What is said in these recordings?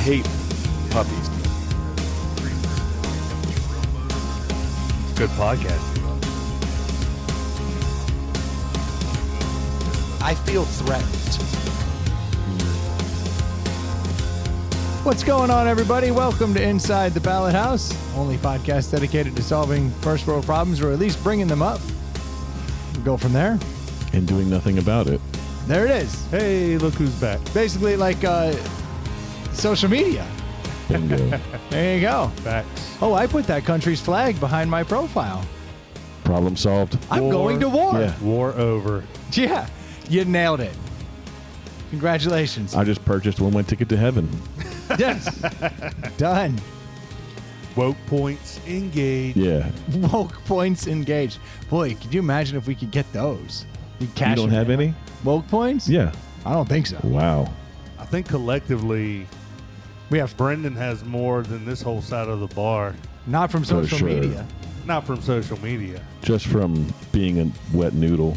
hate puppies. Good podcast. I feel threatened. What's going on, everybody? Welcome to Inside the Ballot House, only podcast dedicated to solving first world problems, or at least bringing them up. We'll go from there. And doing nothing about it. There it is. Hey, look who's back. Basically like social media. Bingo. There you go. Facts. Oh, I put that country's flag behind my profile. Problem solved. I'm going to war. Yeah. War over. Yeah, you nailed it. Congratulations. I just purchased one-way ticket to heaven. Yes. Done. Woke points engaged. Yeah. Woke points engaged. Boy, could you imagine if we could get those? You don't have any? Woke points? Yeah. I don't think so. Wow. I think collectively, We have Brendan has more than this whole side of the bar. not from For social sure. media. Not from social media. Just from being a wet noodle.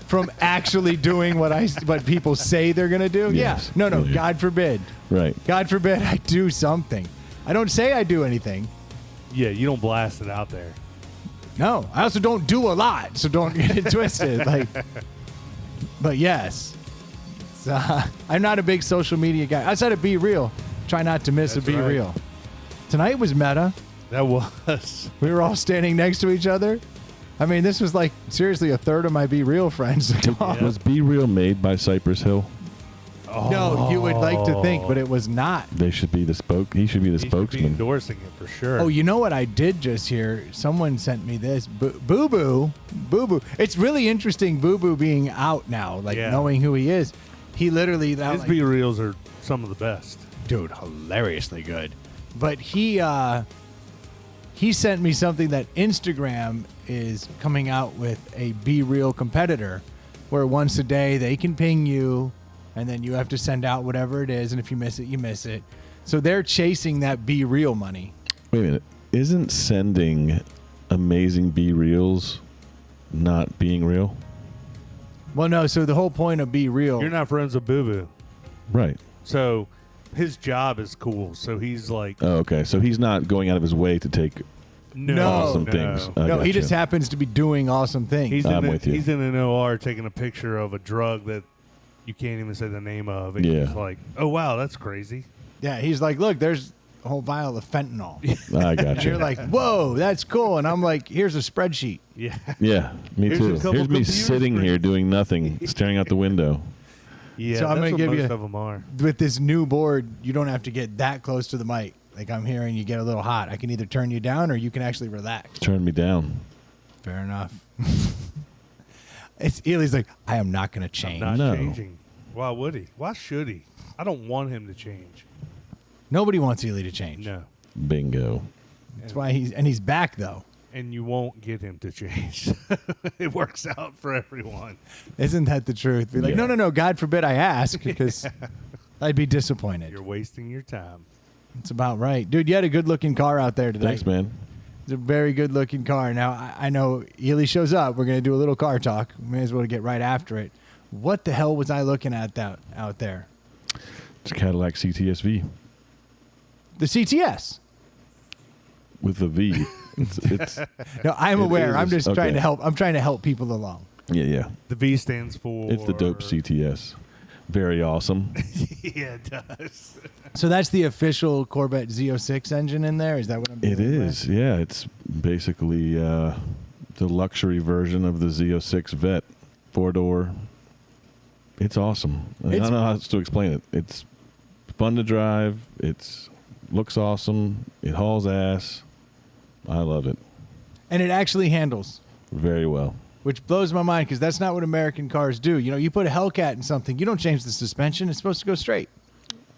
From actually doing what people say they're going to do? Yes. Yeah. No, Yeah. God forbid. Right. God forbid I do something. I don't say I do anything. Yeah, you don't blast it out there. No. I also don't do a lot, so don't get it twisted. But yes. So, I'm not a big social media guy. Outside of Be Real, try not to miss That's a Be right. Real. Tonight was meta. That was. We were all standing next to each other. I mean, this was like seriously a third of my Be Real friends. Was Be Real made by Cypress Hill? No, you would like to think, but it was not. They should be the He should be the He should be spokesman. endorsing it for sure. Oh, you know what I did just hear? Someone sent me this. Boo Boo. It's really interesting, Boo Boo being out now, like Yeah. knowing who he is. He literally, His B reels are some of the best. dude, hilariously good. But he sent me something that Instagram is coming out with a Be Real competitor, where once a day they can ping you, and then you have to send out whatever it is, and if you miss it, you miss it. So they're chasing that Be Real money. Wait a minute. Isn't sending amazing Be Reels not being real? Well, no. So the whole point of Be Real, You're not friends with Boo Boo. Right. So his job is cool. So he's like, Oh, okay. So he's not going out of his way to take No. awesome things. I no, he gotcha. just happens to be doing awesome things. I'm with you. He's in an OR taking a picture of a drug that you can't even say the name of. And Yeah. he's like, oh, wow, that's crazy. Yeah, he's like, look, there's a whole vial of fentanyl. I And got you're you. like, whoa, that's cool. And I'm like, here's a spreadsheet. Yeah. Yeah, me Here's a too. couple Here's me computer sitting here screens. doing nothing, staring out the window. Yeah, So I'm that's gonna what give most you- of them are. With this new board, you don't have to get that close to the mic. Like I'm hearing you get a little hot. I can either turn you down or you can actually relax. Turn me down. Fair enough. Ely's like, I am not going to change. Not No. changing. Why would he? Why should he? I don't want him to change. Nobody wants Ely to change. No. Bingo. That's why he's back though. And you won't get him to change. It works out for everyone. Isn't that the truth? Be like, Yeah. no, God forbid I ask, because I'd be disappointed. You're wasting your time. It's about right. Dude, you had a good-looking car out there today. Thanks, man. It's a very good-looking car. Now, I know Ely shows up. We're going to do a little car talk. May as well get right after it. What the hell was I looking at out there? It's a Cadillac CTS-V The CTS. with a V. It's No, I'm It aware. is. I'm just trying Okay. to help. I'm trying to help people along. yeah. The V stands for... It's the dope CTS. Very awesome. Yeah, it does. So that's the official Corvette Z06 engine in there? Is that what I'm doing? It is. Yeah, it's basically the luxury version of the Z06 Vet. 4-door. It's awesome. I It's- don't know how else to explain it. It's fun to drive. It's looks awesome. It hauls ass. I love it. And it actually handles, Very well. which blows my mind because that's not what American cars do. You know, you put a Hellcat in something, you don't change the suspension. It's supposed to go straight.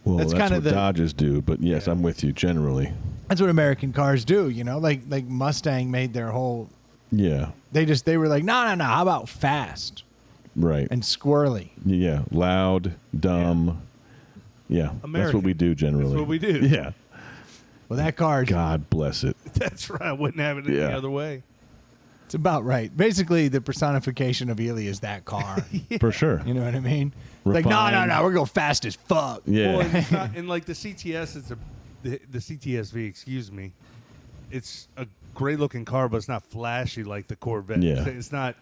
Well, That's that's, kinda what the- Dodges do, but yes, I'm with you generally. That's what American cars do. You know, like Mustang made their whole. Yeah, They were like, no. How about fast right. and squirrely? Yeah, loud, dumb. Yeah, that's American. what we do generally. That's what we do. Well, that car. God bless it. That's right. I wouldn't have it any Yeah. other way. It's about right. Basically, the personification of Ely is that car. For sure. You know what I mean? Like, no, we're going fast as fuck. Yeah. Well, and, it's not, and like the CTS, the CTSV, excuse me. It's a great looking car, but it's not flashy like the Corvette. Yeah. It's not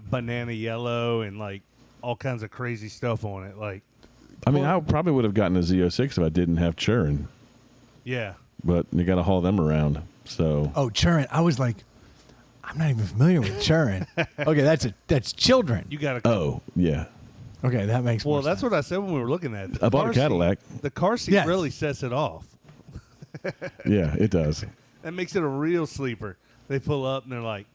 banana yellow and like all kinds of crazy stuff on it. Like, I mean, I probably would have gotten a Z06 if I didn't have churn, yeah. but you got to haul them around. So Oh, Churin. I was like, I'm not even familiar with Churin. Okay, that's children. You got to. oh yeah, Okay, that makes more Well, that's sense. what I said when we were looking at it. I bought a Cadillac. The car seat Yes. really sets it off. Yeah, it does. That makes it a real sleeper. They pull up and they're like,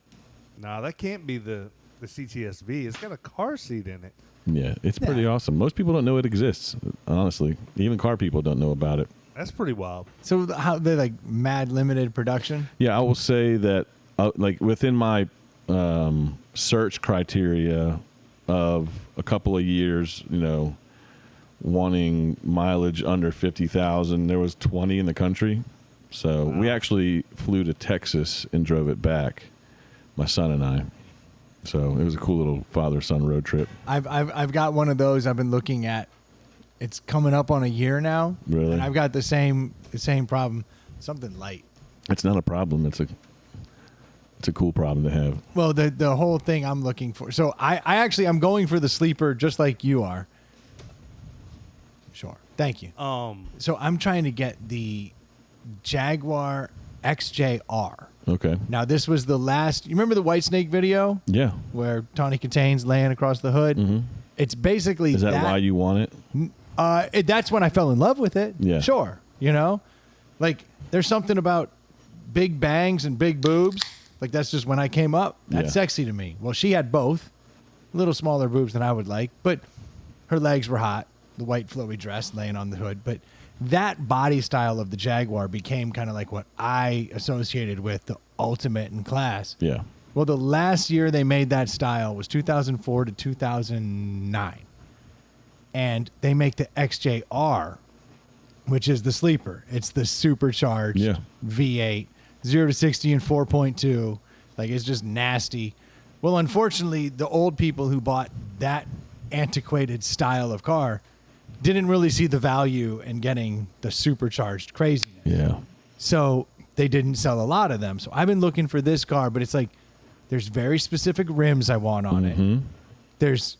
"Nah, that can't be the CTSV. It's got a car seat in it." Yeah, it's pretty awesome. Most people don't know it exists. Honestly, even car people don't know about it. That's pretty wild. So how they're like mad limited production? Yeah, I will say that, like within my search criteria of a couple of years, wanting mileage under 50,000, there was 20 in the country. So we actually flew to Texas and drove it back, my son and I. So it was a cool little father-son road trip. I've got one of those I've been looking at. It's coming up on a year now. Really? And I've got the same problem. Something light. It's not a problem. It's a cool problem to have. Well, the whole thing I'm looking for. So I'm going for the sleeper just like you are. Sure. Thank you. So I'm trying to get the Jaguar XJR. Okay. Now this was the last. You remember the Whitesnake video Yeah. where Tawny Contain's laying across the hood? Mm-hmm. It's basically Is that why you want it? that's when I fell in love with it. Yeah. Sure. Like there's something about big bangs and big boobs. Like that's just when I came up. That's Yeah. sexy to me. Well, she had both. A little smaller boobs than I would like, but her legs were hot. The white flowy dress laying on the hood. But that body style of the Jaguar became kind of like what I associated with the ultimate in class. Yeah. Well, the last year they made that style was 2004 to 2009. And they make the XJR, which is the sleeper. It's the supercharged Yeah. V8, 0 to 60 in 4.2. Like, it's just nasty. Well, unfortunately, the old people who bought that antiquated style of car didn't really see the value in getting the supercharged craziness. Yeah. So they didn't sell a lot of them. So I've been looking for this car, but it's like there's very specific rims I want on it. There's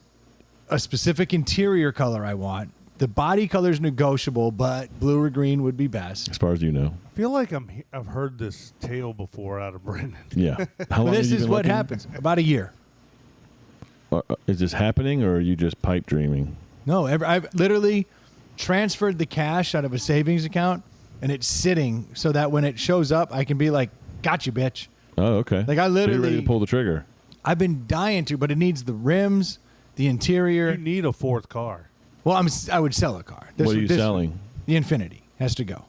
a specific interior color I want. The body color is negotiable, but blue or green would be best. As far as you know. I feel like I've heard this tale before out of Brendan. Yeah. How long This have you is been what looking? happens. About a year. Is this happening, or are you just pipe dreaming? No, I've literally transferred the cash out of a savings account, and it's sitting so that when it shows up, I can be like, "Got you, bitch." Oh, okay. Like, I So you're ready literally- to pull the trigger. I've been dying to, but it needs the rims, the interior. You need a fourth car. Well, I would sell a car. What are you selling? The Infinity has to go.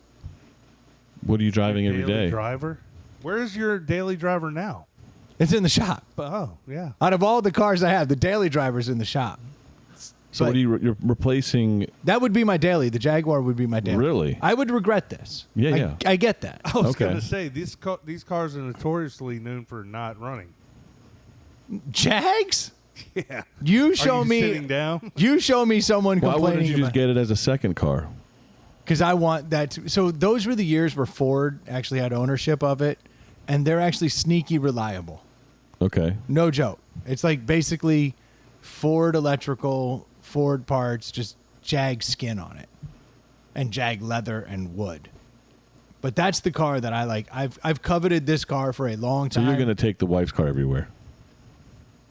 What are you driving every Daily day? driver. Where's your daily driver now? It's in the shop. Oh, yeah. Out of all the cars I have, the daily driver's in the shop. So But what are you're replacing? that would be my daily. The Jaguar would be my daily. Really? I would regret this. Yeah. I get that. I was Okay. going to say, these cars are notoriously known for not running. Jags? Yeah. You Are show you me. sitting down? You show me someone Why wouldn't complaining you just about. get it as a second car? Because I want that. So those were the years where Ford actually had ownership of it, and they're actually sneaky reliable. Okay. No joke. It's like basically Ford electrical, Ford parts, just Jag skin on it, and Jag leather and wood. But that's the car that I like. I've coveted this car for a long So time. you're going to take the wife's car everywhere.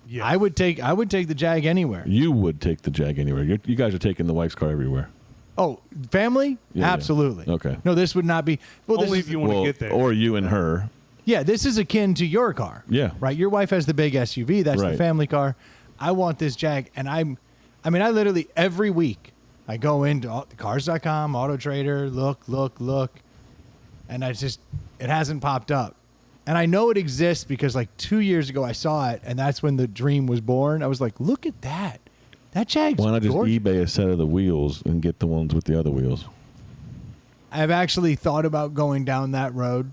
Yeah. I would take the Jag anywhere. You would take the Jag anywhere. You guys are taking the wife's car everywhere. Oh, family? Yeah, yeah. Absolutely. Okay. No, this would not be. Well, this Only is, if you want to get there. Or you and her. yeah, this is akin to your car. Yeah. Right. Your wife has the big SUV. That's the Right. family car. I want this Jag, and I literally every week I go into cars.com, Auto Trader, look, and it hasn't popped up. And I know it exists because like 2 years ago I saw it, and that's when the dream was born. I was like, look at that. That Jag's Why not just gorgeous. eBay a set of the wheels and get the ones with the other wheels? I've actually thought about going down that road,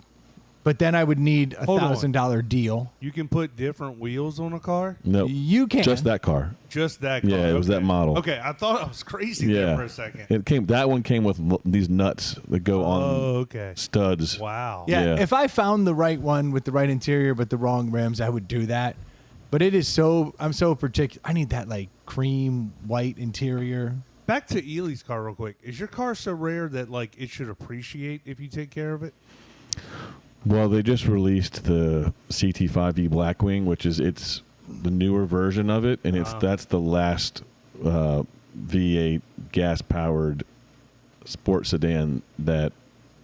but then I would need a Hold on. $1,000 deal. You can put different wheels on a car? No, You can. just that car. Just that car? Yeah, it was that model. Okay, I thought I was crazy there Yeah, for a second. That one came with these nuts that go on okay. studs. Wow. Yeah, Yeah. if I found the right one with the right interior but the wrong rims, I would do that. But it is so, I'm so particular. I need that like cream white interior. Back to Ely's car real quick. Is your car so rare that like it should appreciate if you take care of it? Well, they just released the CT5E Blackwing, which is it's the newer version of it, and that's the last V8 gas powered sport sedan that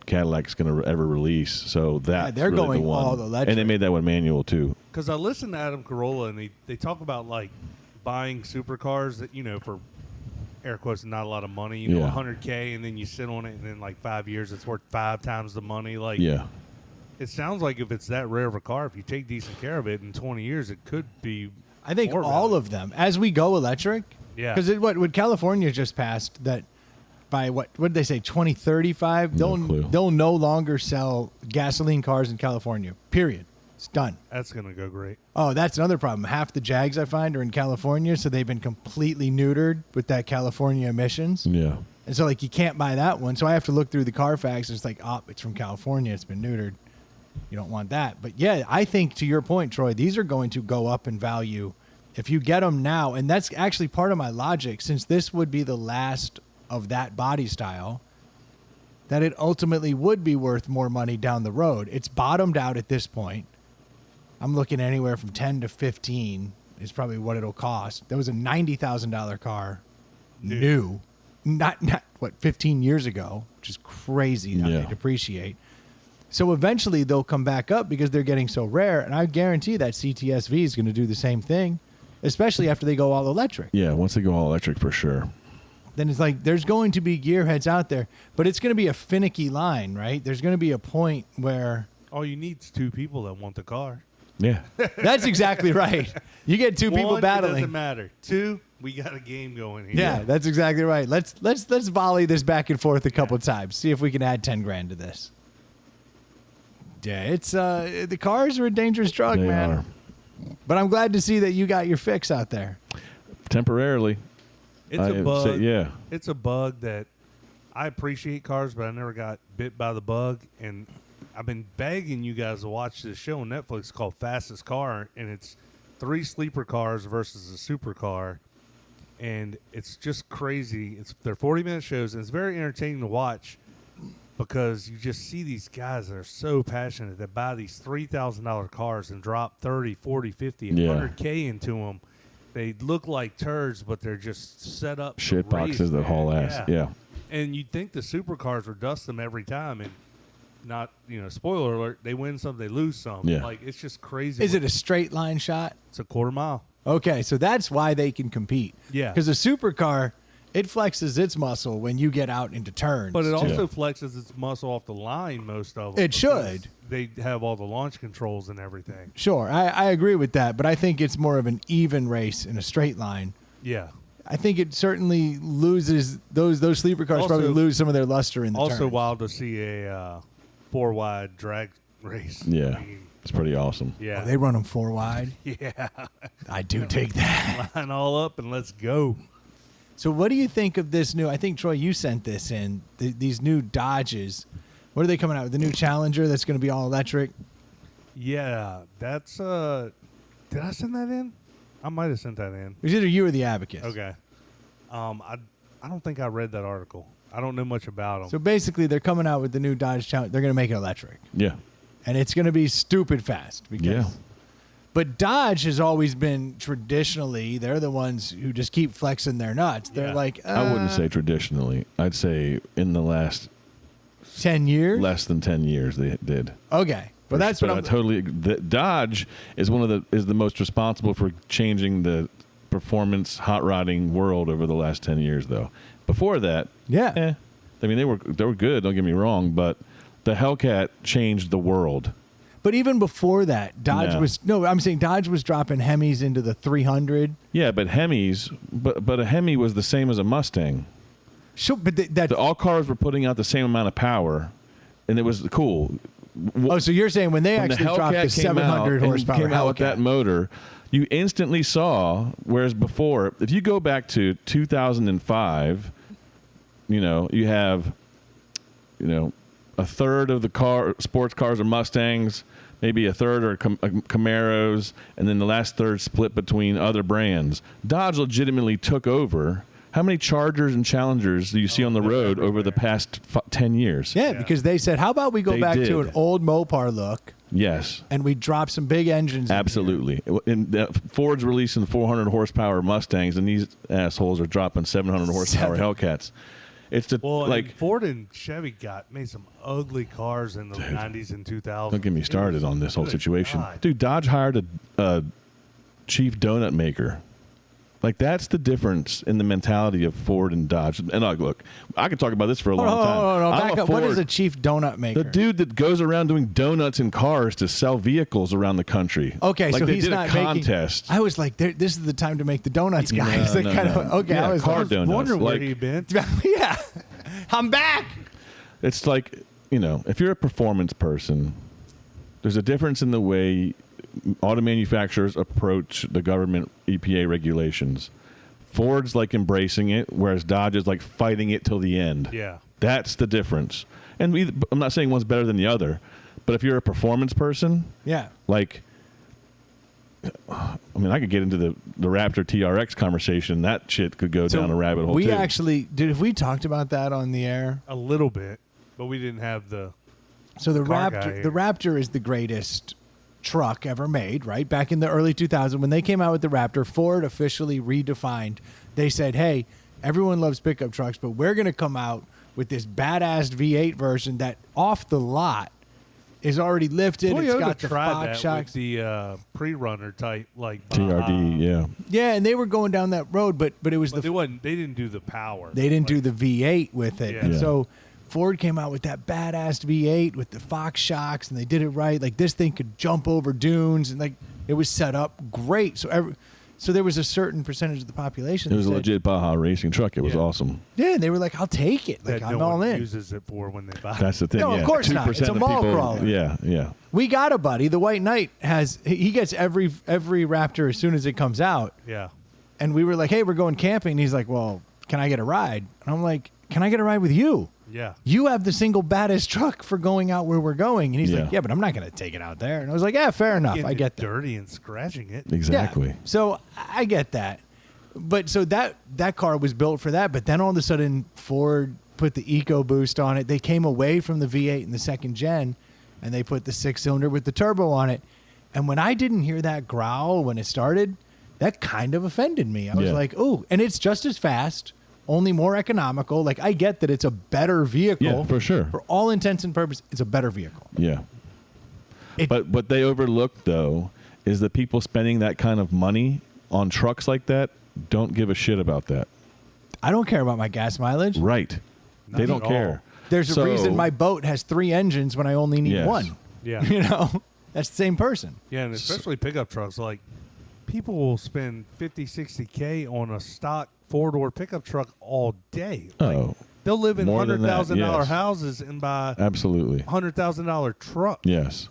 Cadillac's going to ever release. So that's they're really going the one. all electric. And they made that one manual too. Because I listened to Adam Carolla and they talk about like buying supercars that for air quotes not a lot of money. Yeah. $100K, and then you sit on it, and in like 5 years it's worth 5 times the money. Like Yeah. It sounds like if it's that rare of a car, if you take decent care of it, in 20 years it could be. I think more all value. of them, as we go electric. Yeah. Because what California just passed that by what did they say 2035 No clue. they'll no longer sell gasoline cars in California. Period. It's done. That's gonna go great. Oh, that's another problem. Half the Jags I find are in California, so they've been completely neutered with that California emissions. Yeah. And so like you can't buy that one. So I have to look through the Carfax. It's like, it's from California. It's been neutered. You don't want that. But yeah, I think to your point, Troy, these are going to go up in value if you get them now. And that's actually part of my logic, since this would be the last of that body style, that it ultimately would be worth more money down the road. It's bottomed out at this point. I'm looking anywhere from 10 to 15 is probably what it'll cost. That was a $90,000 car, new, not 15 years ago, which is crazy how Yeah. they depreciate. So eventually they'll come back up because they're getting so rare, and I guarantee that CTSV is going to do the same thing, especially after they go all electric. Yeah. Once they go all electric, for sure. Then it's like there's going to be gearheads out there, but it's going to be a finicky line, right? There's going to be a point where All you need is 2 people that want the car. Yeah. that's exactly right. You get 2 people One, it battling. doesn't matter. 2, we got a game going here. Yeah, that's exactly right. Let's volley this back and forth a couple times. See if we can add 10 grand to this. Yeah, it's the cars are a dangerous drug, They man. are. But I'm glad to see that you got your fix out there. Temporarily. It's a I'd bug. say, yeah. It's a bug that I appreciate cars, but I never got bit by the bug. And I've been begging you guys to watch this show on Netflix called Fastest Car, and it's 3 sleeper cars versus a supercar, and it's just crazy. They're 40-minute shows, and it's very entertaining to watch because you just see these guys that are so passionate that buy these $3,000 cars and drop 30, 40, 50, and Yeah. 100K into them. They look like turds, but they're just set up. to Shit race, boxes that man. haul ass. Yeah. And you'd think the supercars would dust them every time, and not, spoiler alert, they win some, they lose some. Yeah. Like, it's just crazy. Is it a straight line shot? It's a quarter mile. Okay, so that's why they can compete. Yeah. Because a supercar, it flexes its muscle when you get out into turns. But it too. also flexes its muscle off the line, most of them. It should. They have all the launch controls and everything. Sure, I agree with that, but I think it's more of an even race in a straight line. Yeah. I think it certainly loses those sleeper cars Also- probably lose some of their luster in the Also turns. wild to see a 4-wide drag race. Yeah. I mean, It's pretty awesome. yeah. They run them 4 wide. yeah. I do take that. Line all up and let's go. So what do you think of this new? I think Troy, you sent this in. These new Dodges. What are they coming out with? The new Challenger that's going to be all electric. Yeah. That's did I send that in? I might have sent that in. It was either you or the Abacus. Okay. I don't think I read that article. I don't know much about them. So basically, they're coming out with the new Dodge Challenger. They're going to make it electric, Yeah. and it's going to be stupid fast. Because, Yeah. But Dodge has always been traditionally, they're the ones who just keep flexing their nuts. They're Yeah. like, I wouldn't say traditionally. I'd say in the last 10 years. less than 10 years they did. Okay, but that's what I I'm. totally. Dodge is is the most responsible for changing the performance hot rodding world over the last 10 years, though. Before that, Yeah. I mean they were good. Don't get me wrong, but the Hellcat changed the world. But even before that, Dodge No. was I'm saying Dodge was dropping Hemis into the 300. Yeah, but Hemis, but a Hemi was the same as a Mustang. Sure, but that All cars were putting out the same amount of power, and it was cool. Oh, so you're saying when they when actually the dropped Hellcat the 700 horsepower came out with Hellcat. that motor, you instantly saw. Whereas before, if you go back to 2005, you have, a third of the sports cars are Mustangs, maybe a third are Camaros, and then the last third split between other brands. Dodge legitimately took over. How many Chargers and Challengers do you see on the road over the past 10 years? Yeah, because they said, how about we go They back to did. an old Mopar look Yes. and we drop some big engines in here. Absolutely. Ford's releasing 400 horsepower Mustangs, and these assholes are dropping 700 horsepower Hellcats. It's the and Ford and Chevy made some ugly cars in the 90s and 2000s. Don't get me started on this whole Good situation. God. Dude, Dodge hired a chief donut maker. Like, that's the difference in the mentality of Ford and Dodge. And look, I could talk about this for a long time. No, I'm back a up. What Ford- is a chief donut maker? The dude that goes around doing donuts in cars to sell vehicles around the country. Okay, like so they he's did not a contest. making. I was like, this is the time to make the donuts, guys. No, They kind of okay. Yeah, I was car like, donuts. Wondering where Like, he been. yeah, I'm back. it's like, if you're a performance person, there's a difference in the way auto manufacturers approach the government EPA regulations. Ford's like embracing it, whereas Dodge is like fighting it till the end. Yeah. That's the difference. And I'm not saying one's better than the other, but if you're a performance person, Yeah. like, I could get into the Raptor TRX conversation. That shit could go down a rabbit hole, We too. actually have we talked about that on the air? A little bit, but we didn't have the. So the Car guy Raptor, here. the Raptor is the greatest truck ever made, right? Back in the early 2000s, when they came out with the Raptor, Ford officially redefined. They said, "Hey, everyone loves pickup trucks, but we're going to come out with this badass V8 version that off the lot is already lifted. It's Toyota got the tried Fox that shocks." with the pre-runner type, like TRD, yeah. Yeah, and they were going down that road, but it was But the they didn't do the power. They didn't do Like, the V8 with it. Yeah. And Yeah. so Ford came out with that badass V8 with the Fox shocks, and they did it right. Like, this thing could jump over dunes, and like it was set up great. So there was a certain percentage of the population. It was that a said, legit Baja racing truck. It was Yeah. awesome. Yeah, and they were like, "I'll take it. Like, that I'm no all one in." uses it for when they buy. That's the thing. No, of yeah. course not. 2% It's a of mall people, crawler. Yeah. We got a buddy. The White Knight he gets every Raptor as soon as it comes out, Yeah. and we were like, "Hey, we're going camping." And he's like, "Well, can I get a ride?" And I'm like, "Can I get a ride with you? Yeah. You have the single baddest truck for going out where we're going." And he's Yeah. like, "Yeah, but I'm not going to take it out there." And I was like, "Yeah, fair enough. Getting I it get that." dirty and scratching it. Exactly. Yeah. So I get that. But so that car was built for that. But then all of a sudden, Ford put the EcoBoost on it. They came away from the V8 in the second gen, and they put the 6-cylinder with the turbo on it. And when I didn't hear that growl when it started, that kind of offended me. I was Yeah. like, "Oh," and it's just as fast, only more economical. Like, I get that it's a better vehicle. Yeah, for sure. For all intents and purposes, it's a better vehicle. Yeah. It- But what they overlooked, though, is the people spending that kind of money on trucks like that don't give a shit about that. I don't care about my gas mileage. Right. They Not don't at care. all. There's a So- reason my boat has 3 engines when I only need Yes. 1. Yeah. You know, that's the same person. Yeah, and especially pickup trucks. Like, people will spend 50, 60K on a stock 4-door pickup truck all day. Like, Oh, they'll live in more than that, $100,000 yes. houses and buy absolutely. $100,000 truck. Yes.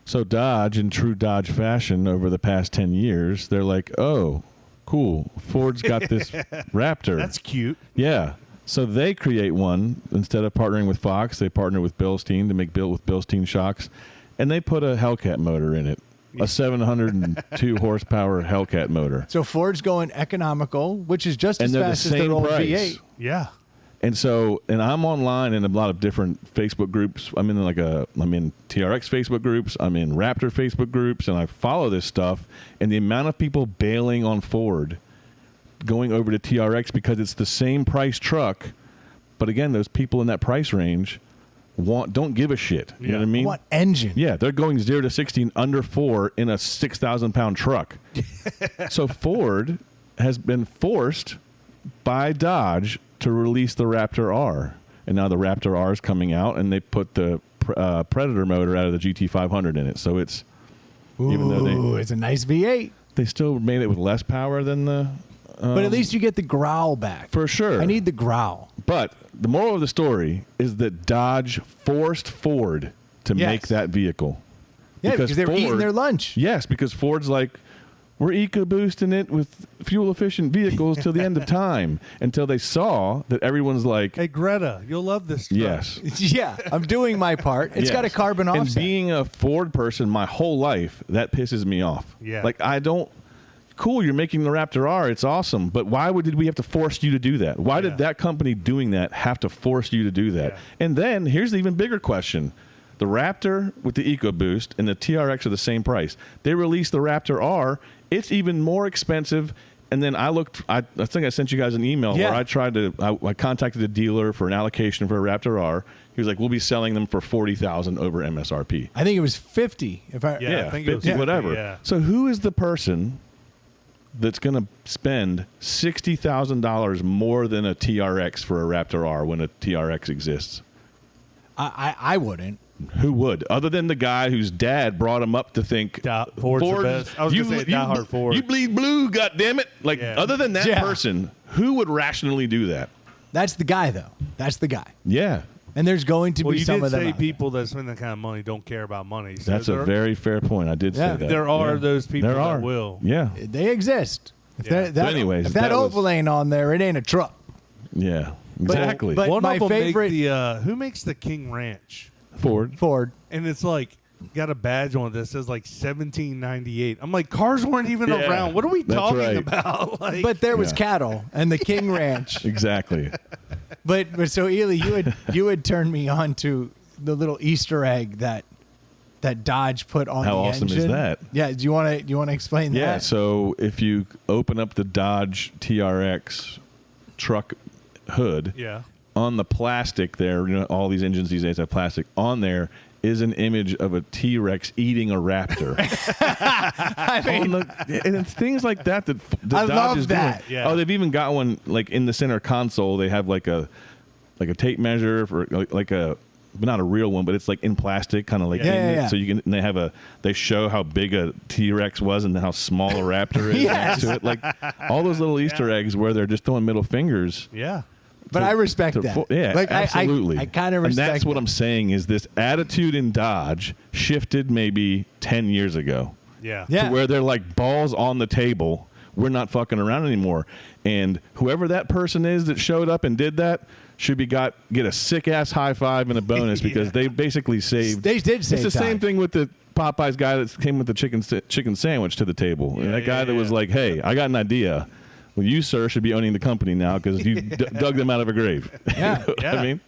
So Dodge, in true Dodge fashion, over the past 10 years, they're like, oh, cool. Ford's got this Raptor. That's cute. Yeah. So they create one. Instead of partnering with Fox, they partner with Bilstein to make built with Bilstein shocks. And they put a Hellcat motor in it, a 702 horsepower Hellcat motor. So Ford's going economical, which is just And as they're the fast as their same old price. V8. Yeah. And so, and I'm online in a lot of different Facebook groups. I'm in TRX Facebook groups. I'm in Raptor Facebook groups, and I follow this stuff. And the amount of people bailing on Ford, going over to TRX because it's the same price truck, but again, those people in that price range don't give a shit. You know what I mean? What engine? Yeah, they're going 0 to 60 under 4 in a 6,000-pound truck. So Ford has been forced by Dodge to release the Raptor R. And now the Raptor R is coming out, and they put the Predator motor out of the GT500 in it. So it's, even though Ooh, it's a nice V8. they still made it with less power than the... But at least you get the growl back. for sure. I need the growl. But the moral of the story is that Dodge forced Ford to Yes. make that vehicle. Yeah, because they were eating their lunch. Yes, because Ford's like, we're eco-boosting it with fuel-efficient vehicles till the end of time, until they saw that everyone's like, Hey, Greta, you'll love this truck. yes. Yeah, I'm doing my part. It's got a Yes. carbon And offset. being a Ford person my whole life, that pisses me off. Yeah. Like, I don't... Cool, you're making the Raptor R. It's awesome. But why did we have to force you to do that? Why did that company doing that have to force you to do that? Yeah. And then, here's the even bigger question. The Raptor with the EcoBoost and the TRX are the same price. They released the Raptor R. It's even more expensive. And then I looked, I think I sent you guys an email where I tried to, I contacted a dealer for an allocation for a Raptor R. He was like, we'll be selling them for $40,000 over MSRP. I think it was 50. If I Yeah, I think it was 50, whatever. yeah. So who is the person that's going to spend $60,000 more than a TRX for a Raptor R when a TRX exists? I wouldn't. Who would? Other than the guy whose dad brought him up to think Ford's the best. I was going to say diehard Ford. You bleed blue, goddammit. Like, Yeah. other than that person, who would rationally do that? That's the guy, though. That's the guy. Yeah. And there's going to Well, be you some did of them. say out there. people that spend that kind of money don't care about money. So That's a very fair point. I did say that. There are those people There are. that will. Yeah. They exist. If Yeah. that, But anyways, if that that was- oval ain't on there, it ain't a truck. Yeah. Exactly. but- One my of them favorite- make the who makes the King Ranch, Ford. Ford. and it's like got a badge on it that says like 1798. I'm like, cars weren't even Yeah, around. What are we that's talking right. about? Like, But there was Yeah. cattle and the King Ranch. Exactly. But so Ely, you had turned me on to the little Easter egg that Dodge put on How the awesome is engine. that? Yeah, do you want to explain Yeah, that? so if you open up the Dodge TRX truck hood, yeah, on the plastic there, you know, all these engines these days have plastic, on there is an image of a T-Rex eating a raptor. And it's things like that that I Dodge love is that. doing. Yeah. Oh, they've even got one like in the center console. They have like a tape measure for like a, but not a real one, but it's like in plastic, kind of like Yeah, in it. yeah. So you can. And they show how big a T-Rex was and how small a raptor is next to it. Like all those little Easter eggs where they're just throwing middle fingers. yeah. But I respect that. Yeah, like, absolutely. I kind of respect And that's what that. I'm saying is this attitude in Dodge shifted maybe 10 years ago Yeah. Yeah. to where they're like balls on the table. We're not fucking around anymore. And whoever that person is that showed up and did that should get a sick ass high five and a bonus because they basically saved. They did save It's the same time. thing with the Popeyes guy that came with the chicken sandwich to the table. And that guy that was like, "Hey, I got an idea. Well, you, sir, should be owning the company now because you dug them out of a grave." Yeah. You know what I mean?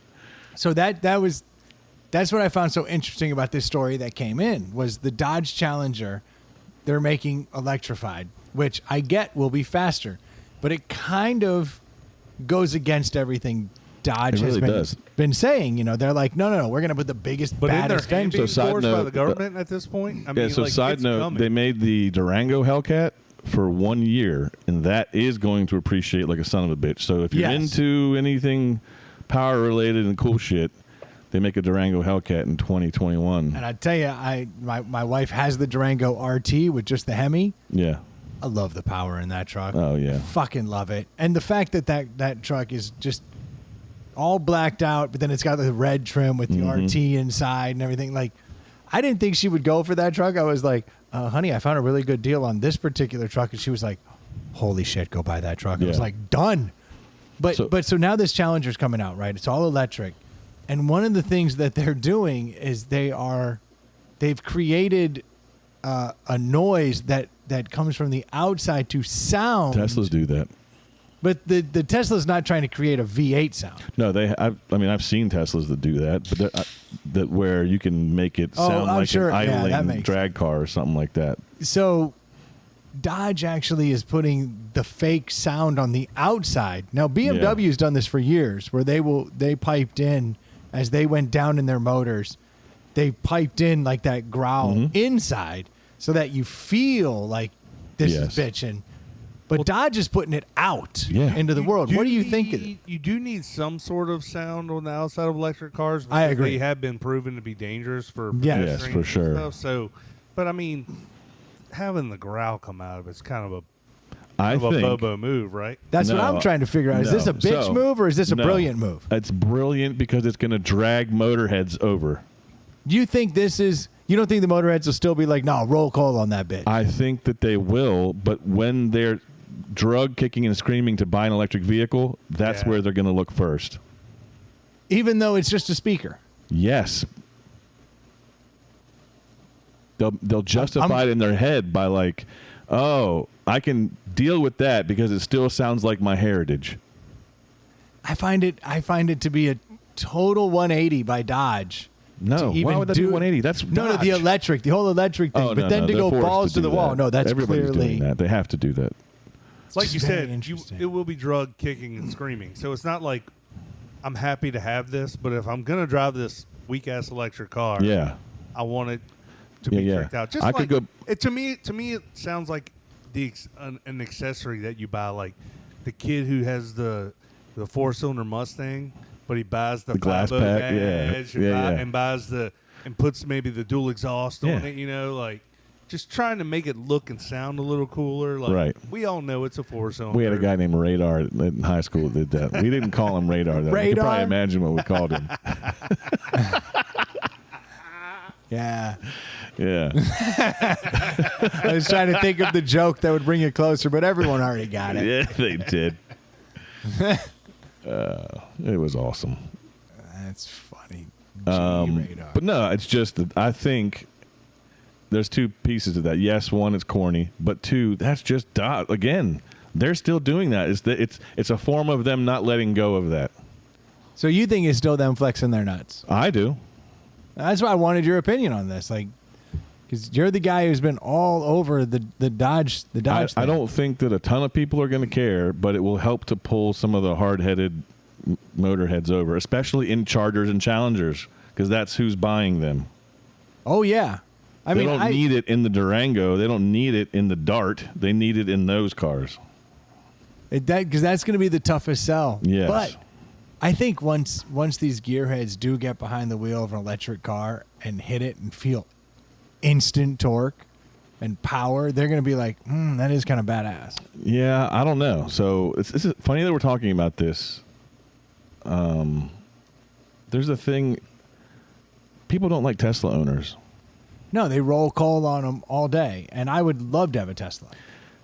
So that's what I found so interesting about this story that came in was the Dodge Challenger. They're making electrified, which I get will be faster, but it kind of goes against everything Dodge It has really been saying. You know, they're like, no, we're going to put the biggest, But in their baddest hand engine. being So side forced by note, the government at this point. I Yeah, mean, so like, side it's note, coming. they made the Durango Hellcat for 1 year, and that is going to appreciate like a son of a bitch. So if you're Yes. into anything power related and cool shit, they make a Durango Hellcat in 2021. And I tell you, my wife has the Durango RT with just the Hemi. Yeah. I love the power in that truck. Oh, yeah. Fucking love it. And the fact that truck is just all blacked out, but then it's got the red trim with the Mm-hmm. RT inside and everything. Like, I didn't think she would go for that truck. I was like, honey, I found a really good deal on this particular truck. And she was like, holy shit, go buy that truck. I was Yeah. like, done. But so now this Challenger's coming out, right? It's all electric. And one of the things that they're doing is they've created a noise that comes from the outside to sound. Teslas do that. But the Tesla's not trying to create a V8 sound. No, I've seen Teslas that do that, but that where you can make it Oh, sound I'm like sure. an Yeah, that idling makes drag car or something like that. So Dodge actually is putting the fake sound on the outside. Now BMW's done this for years where they piped in as they went down in their motors. They piped in like that growl inside so that you feel like this is bitching. But Dodge is putting it out into the world. What do you think of it? You do need some sort of sound on the outside of electric cars. I because agree. They have been proven to be dangerous for Yes. pedestrians Yes, for and sure. stuff. So, but I mean, having the growl come out of it's kind of I a think Bobo move, right? That's what I'm trying to figure out. Is this a No. bitch So, move or is this a no. brilliant move? It's brilliant because it's going to drag motorheads over. Do you think this is? You don't think the motorheads will still be like, no, roll call on that bitch? I think that they will, but when they're drug kicking and screaming to buy an electric vehicle, that's where they're going to look first. Even though it's just a speaker. Yes. They'll justify it in their head by like, oh, I can deal with that because it still sounds like my heritage. I find it to be a total 180 by Dodge. No, why would that be 180? That's Dodge. the whole electric thing. But then to go balls to the wall. No, that's everybody's clearly doing that. They have to do that. It's like you very said, interesting. it will be drug kicking and screaming. So it's not like I'm happy to have this, but if I'm gonna drive this weak ass electric car, I want it to be tricked out. Just like, to me, it sounds like an accessory that you buy, like the kid who has the 4-cylinder Mustang, but he buys the glass pack, badge and buys and puts maybe the dual exhaust on it. You know, like just trying to make it look and sound a little cooler. Like we all know it's a 4-cylinder. We had a guy named Radar in high school that did that. We didn't call him Radar though. You can probably imagine what we called him. Yeah. Yeah. I was trying to think of the joke that would bring it closer, but everyone already got it. Yeah, they did. It was awesome. That's funny. But no, it's just that I think there's two pieces to that. Yes, one, it's corny, but two, that's just again, they're still doing that. It's a form of them not letting go of that. So you think it's still them flexing their nuts? I do. That's why I wanted your opinion on this, like, because you're the guy who's been all over the Dodge. The Dodge. I don't think that a ton of people are going to care, but it will help to pull some of the hard-headed motorheads over, especially in Chargers and Challengers, because that's who's buying them. Oh yeah, they don't need it in the Durango. They don't need it in the Dart. They need it in those cars. Because that's going to be the toughest sell. Yes. But I think once these gearheads do get behind the wheel of an electric car and hit it and feel instant torque and power, they're going to be like, that is kind of badass. Yeah, I don't know. So it's funny that we're talking about this. There's a thing. People don't like Tesla owners. No, they roll call on them all day, and I would love to have a Tesla.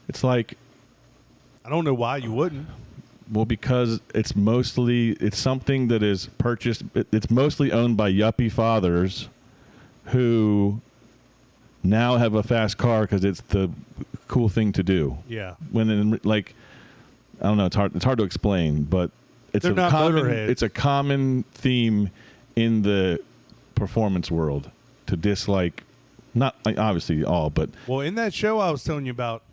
It's like, I don't know why you wouldn't. Well, because it's something that is purchased. It's mostly owned by yuppie fathers who now have a fast car because it's the cool thing to do. Yeah. I don't know. It's hard to explain, but it's a common theme in the performance world to dislike. Not obviously all, but in that show I was telling you about,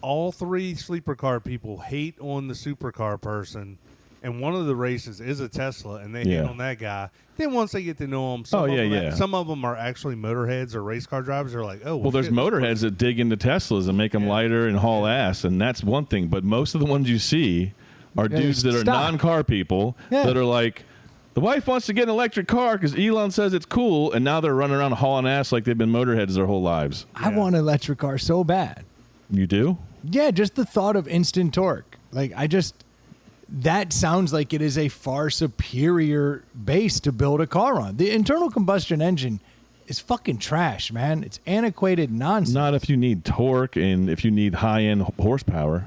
all three sleeper car people hate on the supercar person, and one of the races is a Tesla, and they hate on that guy. Then once they get to know him, some of them are actually motorheads or race car drivers. They're like, there's motorheads that dig into Teslas and make them lighter and haul ass, and that's one thing. But most of the ones you see are dudes that are non-car people that are like, the wife wants to get an electric car because Elon says it's cool, and now they're running around hauling ass like they've been motorheads their whole lives. I want an electric car so bad. You do? Yeah, just the thought of instant torque. Like, that sounds like it is a far superior base to build a car on. The internal combustion engine is fucking trash, man. It's antiquated nonsense. Not if you need torque and if you need high-end horsepower.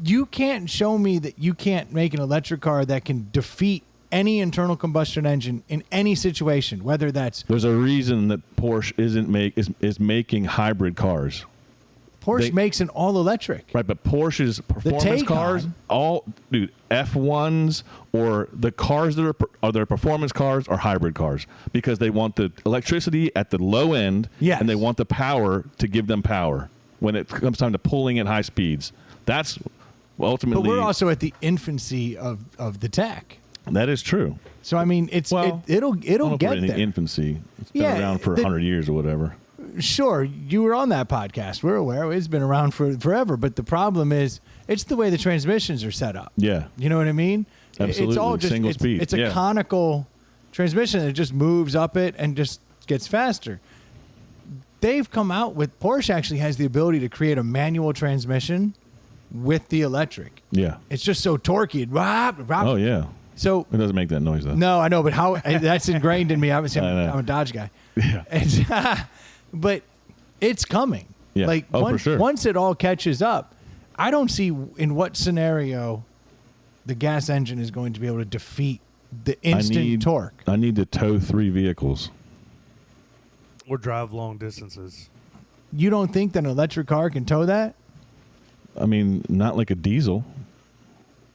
You can't show me that you can't make an electric car that can defeat any internal combustion engine in any situation, whether that's... There's a reason that Porsche is making hybrid cars. Porsche makes an all-electric. Right, but Porsche's performance cars, F1s or the cars that are their performance cars are hybrid cars because they want the electricity at the low end and they want the power to give them power when it comes time to pulling at high speeds. That's ultimately... But we're also at the infancy of the tech. That is true. So, I mean, it'll get in there. The infancy. It's been around for 100 years or whatever. Sure, you were on that podcast. We're aware it's been around for forever. But the problem is, it's the way the transmissions are set up. Yeah, you know what I mean. Absolutely, it's all just single speed. It's a conical transmission that just moves up it and just gets faster. They've come out with Porsche actually has the ability to create a manual transmission with the electric. Yeah, it's just so torquey. Oh yeah. So It doesn't make that noise though. no, I know, but how that's ingrained in me. Obviously, I know. I'm a Dodge guy. Yeah. And, but it's coming. Yeah. Like Oh, for once, sure. once it all catches up, I don't see in what scenario the gas engine is going to be able to defeat the instant torque. I need to tow 3 vehicles. Or drive long distances. You don't think that an electric car can tow that? I mean, not like a diesel.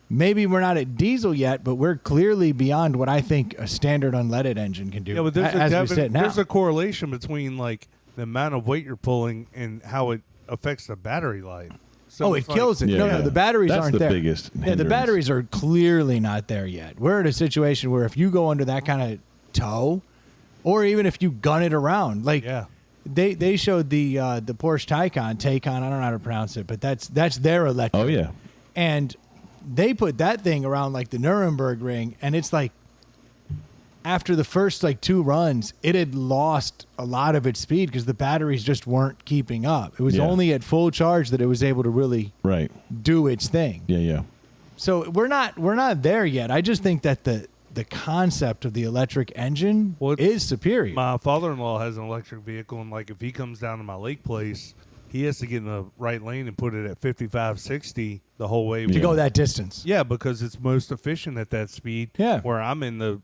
Maybe we're not at diesel yet, but we're clearly beyond what I think a standard unleaded engine can do. Yeah, but there's as a we sit now. there's a correlation between like the amount of weight you're pulling and how it affects the battery life. So Oh, it it's like- kills it. Yeah, no, yeah. the batteries That's aren't the there. biggest Yeah, the hindrance. batteries are clearly not there yet. We're in a situation where if you go under that kind of tow, or even if you gun it around, like Yeah. they showed the Porsche Taycan, I don't know how to pronounce it, but that's their electric. Oh yeah. And they put that thing around like the Nuremberg ring, and it's like after the first like 2 runs, it had lost a lot of its speed because the batteries just weren't keeping up. It was Yeah. only at full charge that it was able to really Right. do its thing. Yeah, yeah. So we're not there yet. I just think that the concept of the electric engine Well, is superior. My father-in-law has an electric vehicle, and like if he comes down to my lake place, he has to get in the right lane and put it at 55, 60 the whole way. to go that distance. Yeah, because it's most efficient at that speed. Yeah. Where I'm in the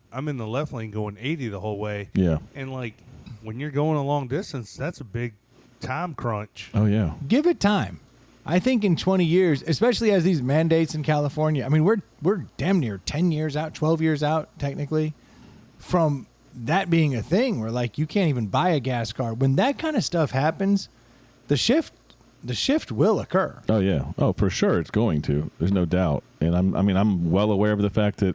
left lane going 80 the whole way. Yeah. And like when you're going a long distance, that's a big time crunch. Oh yeah. Give it time. I think in 20 years, especially as these mandates in California, I mean, we're damn near 10 years out, 12 years out, technically, from that being a thing where, like, you can't even buy a gas car. When that kind of stuff happens, the shift will occur. Oh yeah. Oh, for sure it's going to. There's no doubt. And I'm well aware of the fact that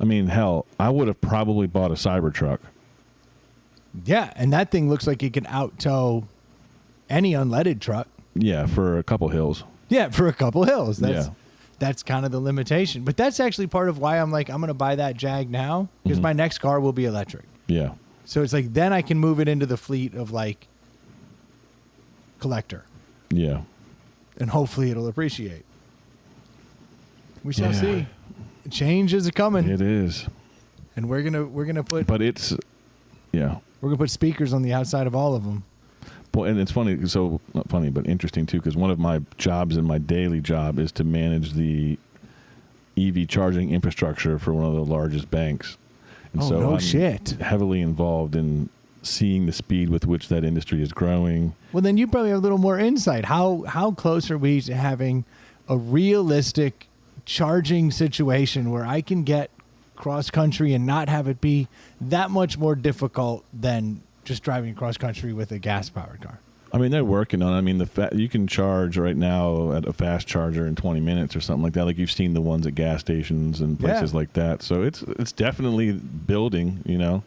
hell, I would have probably bought a Cybertruck. Yeah, and that thing looks like it can out-tow any unleaded truck. Yeah, for a couple hills. Yeah, for a couple hills. Yeah. That's kind of the limitation. But that's actually part of why I'm like, I'm going to buy that Jag now because my next car will be electric. Yeah. So it's like then I can move it into the fleet of like collector, Yeah. and hopefully it'll appreciate. We shall Yeah. see. Change is coming, It is. and we're gonna put But it's yeah. speakers on the outside of all of them. Well, and it's funny, so not funny, but interesting too, because one of my jobs in my daily job is to manage the EV charging infrastructure for one of the largest banks. And Oh, so no I'm shit. heavily involved in seeing the speed with which that industry is growing. Well, then you probably have a little more insight. How close are we to having a realistic charging situation where I can get cross country and not have it be that much more difficult than just driving cross country with a gas powered car? I mean, they're working on it. I mean, you can charge right now at a fast charger in 20 minutes or something like that. Like you've seen the ones at gas stations and places Yeah. like that. So it's definitely building, you know.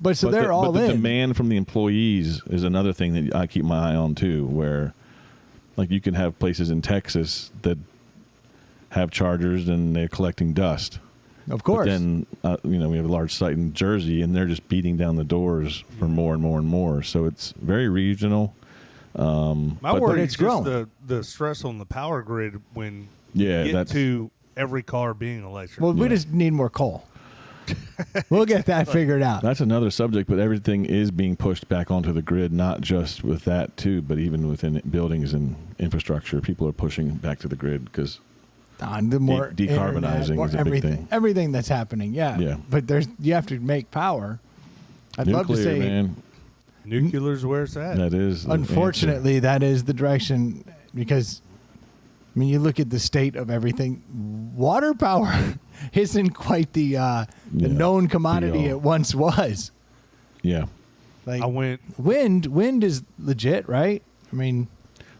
But so they're all but the in. demand from the employees is another thing that I keep my eye on too, where like you can have places in Texas that have chargers and they're collecting dust. Of course. But then, we have a large site in Jersey and they're just beating down the doors for more and more and more. So it's very regional. My but worry it's is just growing. the stress on the power grid when Yeah, you get that's- to every car being electric. well, we Yeah. just need more coal. We'll get that figured out. That's another subject, but everything is being pushed back onto the grid, not just with that too, but even within buildings and infrastructure. People are pushing back to the grid because The more decarbonizing internet, more is a big everything, thing. everything that's happening. Yeah. Yeah. But you have to make power. I'd love to nuclear, say, man, Nuclear's where it's at. that is the unfortunately, that is the direction because, I mean, you look at the state of everything. Water power isn't quite the known commodity be all. it once was. answer. Yeah, Like I went. wind is legit, right? I mean,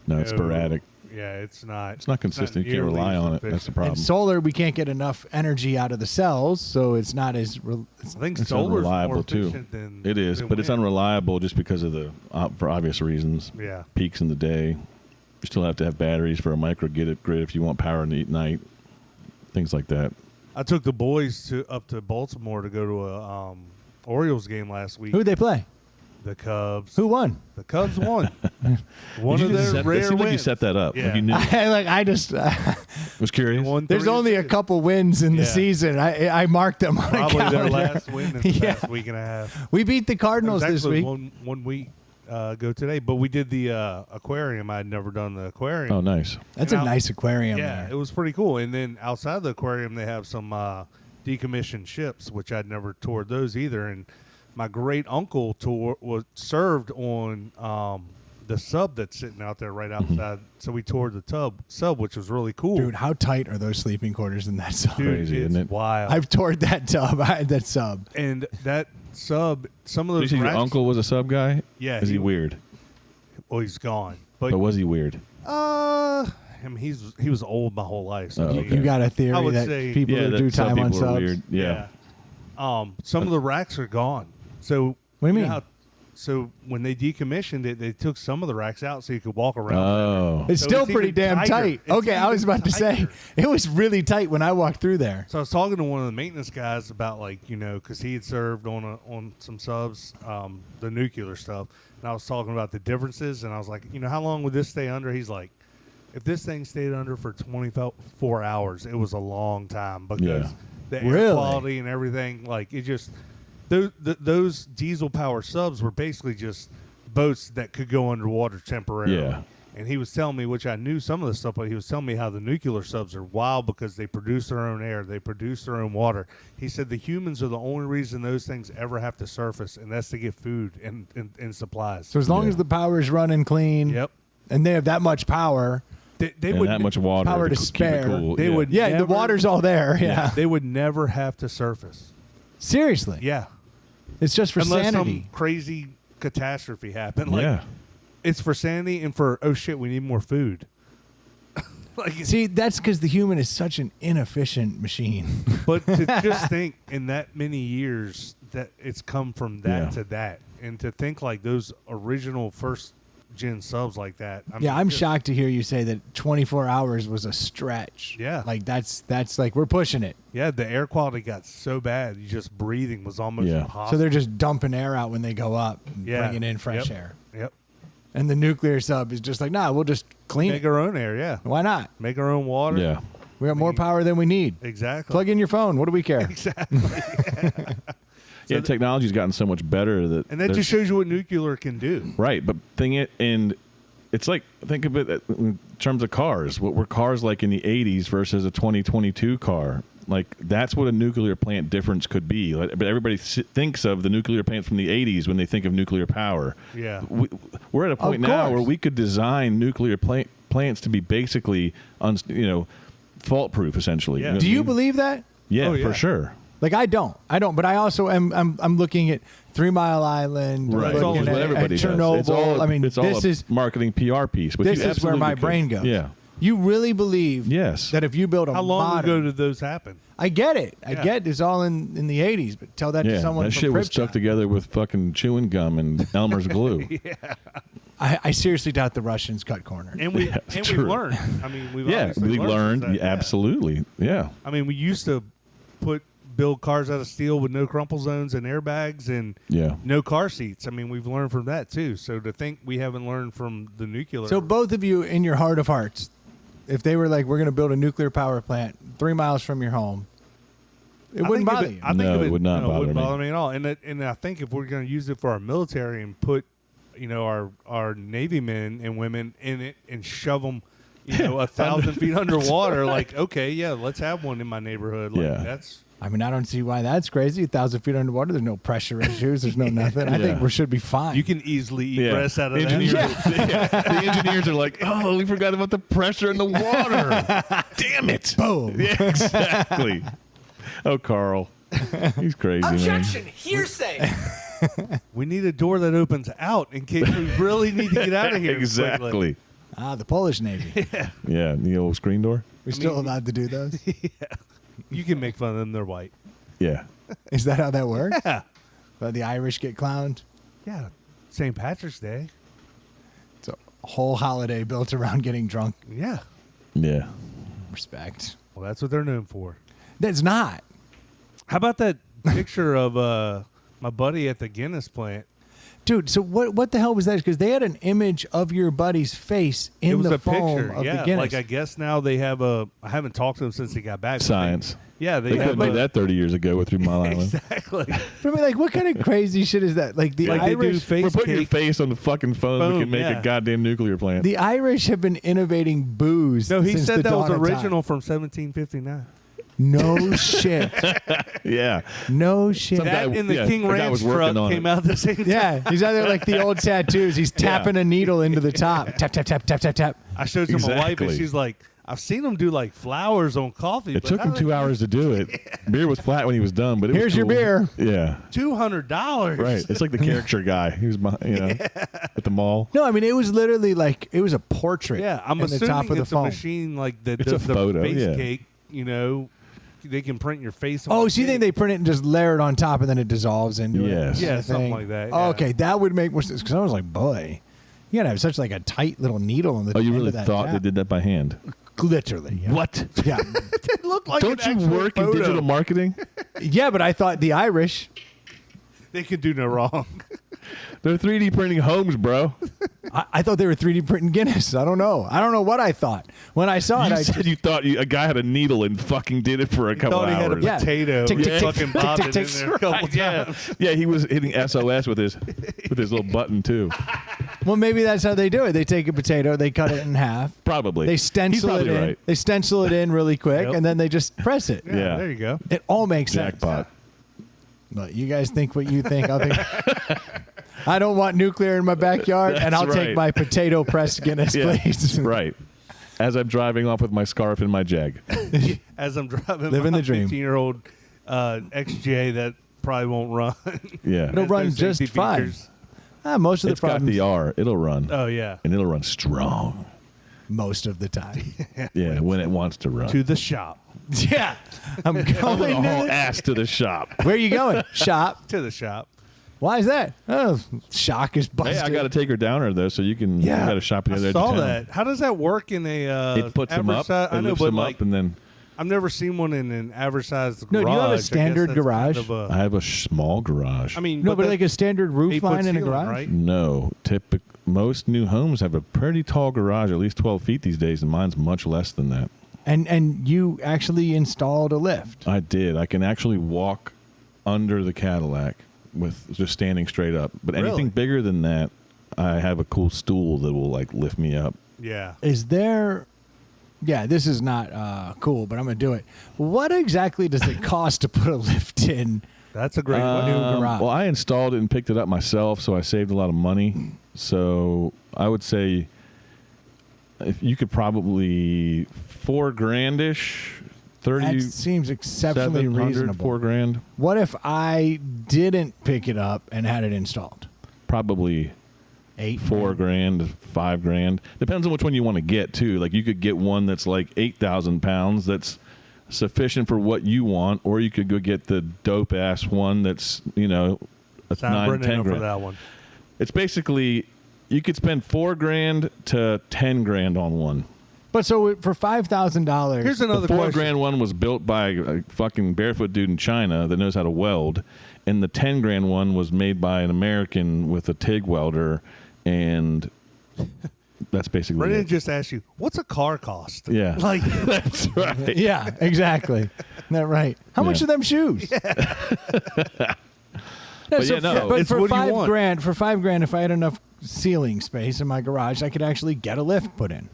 no, it's No. sporadic. Yeah, it's not. It's not consistent. You can't nearly rely as on it. efficient. That's the problem. and solar, we can't get enough energy out of the cells, so it's not as. I think It's solar's unreliable more too. efficient than It is, than but it's wind. unreliable just because of the for obvious reasons. Yeah. Peaks in the day. You still have to have batteries for a microgrid if you want power in the night. Things like that. I took the boys up to Baltimore to go to a Orioles game last week. Who'd they play? The Cubs. Who won? The Cubs won. One Did of you their set, it rare seems like you wins. set that up. Yeah. Like you knew. I Was curious. There's only a couple wins in the Yeah. season. I marked them on Probably a calendar. their last win in the Yeah. past week and a half. We beat the It Cardinals was this actually week. one week ago today, but we did the aquarium. I had never done the aquarium. Oh, nice. That's And a nice aquarium Yeah, there. it was pretty cool. And then outside the aquarium, they have some decommissioned ships, which I'd never toured those either. And my great uncle served on the sub that's sitting out there right outside. So we toured the sub, which was really cool. Dude, how tight are those sleeping quarters in that sub? Dude, Crazy, it's isn't it? wild. I've toured that tub. I had that sub. And that sub, some of Did you those say your racks- uncle was a sub guy? Yeah, Is he weird? Well, he's gone. But But was he weird? I mean, he was old my whole life. So Oh, I mean, okay. You got a I theory would that say- people Yeah, who that do some time on people are subs. weird. Yeah. Some of the racks are gone. So What do you know mean? how- so when they decommissioned it, they took some of the racks out so you could walk around. Oh. It's So still it's pretty even damn tighter. tight. It's Okay, I was even about to say tighter. it was really tight when I walked through there. So I was talking to one of the maintenance guys about because he had served on some subs, the nuclear stuff, and I was talking about the differences, and I was like, how long would this stay under? He's like, if this thing stayed under for 24 hours, it was a long time because Yeah. the air Really? quality and everything, like it just those diesel power subs were basically just boats that could go underwater temporarily. Yeah. And he was telling me, which I knew some of the stuff, but he was telling me how the nuclear subs are wild because they produce their own air, they produce their own water. He said the humans are the only reason those things ever have to surface, and that's to get food and supplies. So as long Yeah. as the power's running clean, Yep. and they have that much power, They And would that much water power to keep it spare. cool. They yeah. would- yeah, the Never- water's all there. Yeah, They would never have to surface. seriously, Yeah. it's just for Unless sanity. some crazy catastrophe happened. Like, Yeah. it's for sanity and for, oh shit, we need more food. Like, See, that's because the human is such an inefficient machine. but to just think in that many years that it's come from that Yeah. to that, and to think like those original first gen subs like that. I'm just- shocked to hear you say that 24 hours was a stretch. Yeah. like that's like we're pushing it. Yeah, the air quality got so bad, you just breathing was almost Yeah. impossible. So they're just dumping air out when they go up, and Yeah. bringing in fresh Yep. air. Yep. And the nuclear sub is just like, nah, we'll just clean Make it. our own air. Yeah. Why not? Make our own water. Yeah. We got more power than we need. Exactly. Plug in your phone. What do we care? Exactly. Yeah, technology's gotten so much better that And that there's- just shows you what nuclear can do. right. But and it's like, think of it in terms of cars. What were cars like in the 80s versus a 2022 car? Like, that's what a nuclear plant difference could be. Like, but everybody thinks of the nuclear plants from the 80s when they think of nuclear power. Yeah. We're at a point now course. where we could design nuclear plants to be basically, fault proof, essentially. Yeah. know what Do I you mean? believe that? Yeah, Oh, yeah. for sure. Like I don't, but I also am. I'm looking at 3 Mile Island. I'm Right. It's looking That's what at everybody does. Chernobyl. It's all, I mean, it's all this a is marketing PR piece. Which this you is where my absolutely could. brain goes. Yeah. You really believe Yes. that if you build a How long modern, ago did those happen? I get it. I Yeah. get it's all in the 80s, but tell that to Yeah, someone that from shit was Pripyat. stuck together with fucking chewing gum and Elmer's glue. I seriously doubt the Russians cut corners. And we Yeah, it's we've true. learned. I mean, we've Yeah, obviously we've learned. from that, Yeah, absolutely. Yeah. I mean, we used to build cars out of steel with no crumple zones and airbags and Yeah. no car seats. I mean, we've learned from that too. So to think we haven't learned from the nuclear. So both of you, in your heart of hearts, if they were like, we're going to build a nuclear power plant 3 miles from your home, it wouldn't bother you. I think No, of it would not no, bother it wouldn't me. bother me at all. And I think if we're going to use it for our military and put, our Navy men and women in it and shove them, 1,000 feet underwater, like, okay, yeah, let's have one in my neighborhood. Like, Yeah. that's I mean, I don't see why that's crazy. 1,000 feet underwater, there's no pressure issues. There's no nothing. I think Yeah. we should be fine. you can easily Yeah. egress out of Engineers, that. The engineers are like, oh, we forgot about the pressure in the water. Damn it. Boom. Yeah, exactly. Oh, Carl. He's crazy, Objection! Hearsay! We need a door that opens out in case we really need to get out of man. here. quickly. Exactly. Ah, the Polish Navy. Yeah, the old screen door. We're still allowed to do those? You can make fun of them. They're white. Yeah. Is that how that works? Yeah. But the Irish get clowned? Yeah. St. Patrick's Day. It's a whole holiday built around getting drunk. Yeah. Yeah. Respect. Well, that's what they're known for. That's not. How about that picture of my buddy at the Guinness plant? Dude, so what the hell was that? Because they had an image of your buddy's face It in was the a foam picture. of Yeah, the Guinness. like I guess now they have I haven't talked to them since he got back. but Science. Yeah, They couldn't do that 30 years ago with 3 Mile Island. Exactly. But I mean, like, what kind of crazy shit is that? Like, the Like they do Irish... face We're putting your cake. face on the fucking phone. We Boom, can make yeah. a goddamn nuclear plant. The Irish have been innovating booze. No, he since said the that was dawn of time. original from 1759. No shit. yeah. No shit. Some guy- That and the yeah, King the guy Ranch was working truck on came it. out at the same time. Yeah, he's out there like the old tattoos. He's tapping a needle into the top. Tap, tap, tap, tap, tap, tap. I showed it to my wife, and Exactly. she's like, I've seen him do like flowers on coffee. It took him 2 hours to do it. Beer was flat when he was done, but it Here's was your cool. beer. Yeah. $200. Right. It's like the caricature guy. He was, at the mall. No, I mean, it was literally like, it was a portrait. Yeah, I'm in the assuming top of the it's a foam. machine like that It's does a the photo, face yeah. cake. You know, they can print your face. on Oh, the so you think cake. they print it and just layer it on top and then it dissolves into it? Yes. Yeah, Thing? something like that. Oh, yeah. okay, that would make more sense because I was like, boy, you gotta have such like a tight little needle in the. Oh, you end really of that thought they tap. did that by hand? Literally. Yeah. What? Yeah, It looked like Don't an you actual work in photo. digital marketing? yeah, but I thought the Irish. They could do no wrong. They're 3D printing homes, bro. I thought they were 3D printing Guinness. I don't know. I don't know what I thought when I saw it. You I said you thought a guy had a needle and fucking did it for a couple Thought he had a hours. Yeah. potato. Tick, He tick, tick, fucking tick, bobbed tick, it tick, in there a couple Yeah. times. Yeah, he was hitting SOS with his little button too. well, maybe that's how they do it. They take a potato, they cut it in half, Probably. they He's stencil it probably in, right. they stencil it in really quick, Yep. and then they just press it. Yeah. There you go. It all makes sense. Jackpot. But you guys think what you think. I'll think. I don't want nuclear in my backyard, and That's I'll take right. my potato pressed Guinness, Yeah. please. Right. As I'm driving off with my scarf and my jag. As I'm driving Living my the dream. 15-year-old XJ that probably won't run. Yeah. It'll Has run no just safety fine. features. Most of It's the got problems, the R. It'll run. Oh yeah. And it'll run strong. most of the time. Yeah, when it wants to run. To the shop. yeah, I'm I'm gonna going. haul To ass to the shop. Where are you going? Shop. To the shop. Why is that? Oh, shock is busted. Hey, I got to take her down there though, so you can. Yeah. You got to shop the I other end saw of town. that. How does that work in a? It puts them up. advertise- It I know, lifts but them like, up, and then I've never seen one in an advertised No, garage. do you have a I guess standard that's kind garage? of I have a small garage. I mean, No, but that- like a standard roof 8-foot line in a ceiling, garage. right? no, most new homes have a pretty tall garage, at least 12 feet these days, and mine's much less than that. And you actually installed a lift. I did. I can actually walk under the Cadillac with just standing straight up. But anything Really? bigger than that, I have a cool stool that will like lift me up. Yeah. Is there? Yeah, this is not cool, but I'm gonna do it. What exactly does it cost to put a lift in? That's a great new one. garage. Well, I installed it and picked it up myself, so I saved a lot of money. So I would say if you could probably $4,000-ish, That seems exceptionally 700, reasonable. $4,000, What if I didn't pick it up and had it installed? probably $8,000. $4,000, $5,000. Depends on which one you want to get too. Like you could get one that's like 8,000 pounds that's sufficient for what you want, or you could go get the dope ass one that's a Sound 9, 10 for grand. that one. It's basically you could spend $4,000 to $10,000 on one. But so for $5,000, Here's another The question. $4,000 one was built by a fucking barefoot dude in China that knows how to weld, and the $10,000 one was made by an American with a TIG welder, and that's basically Brendan it. just asked you, what's a car cost? Yeah. Like, That's right. yeah, exactly. Isn't that right? How much Yeah. are them shoes? But yeah, no, but it's for what do you want? $5,000, if I had enough ceiling space in my garage, I could actually get a lift put in.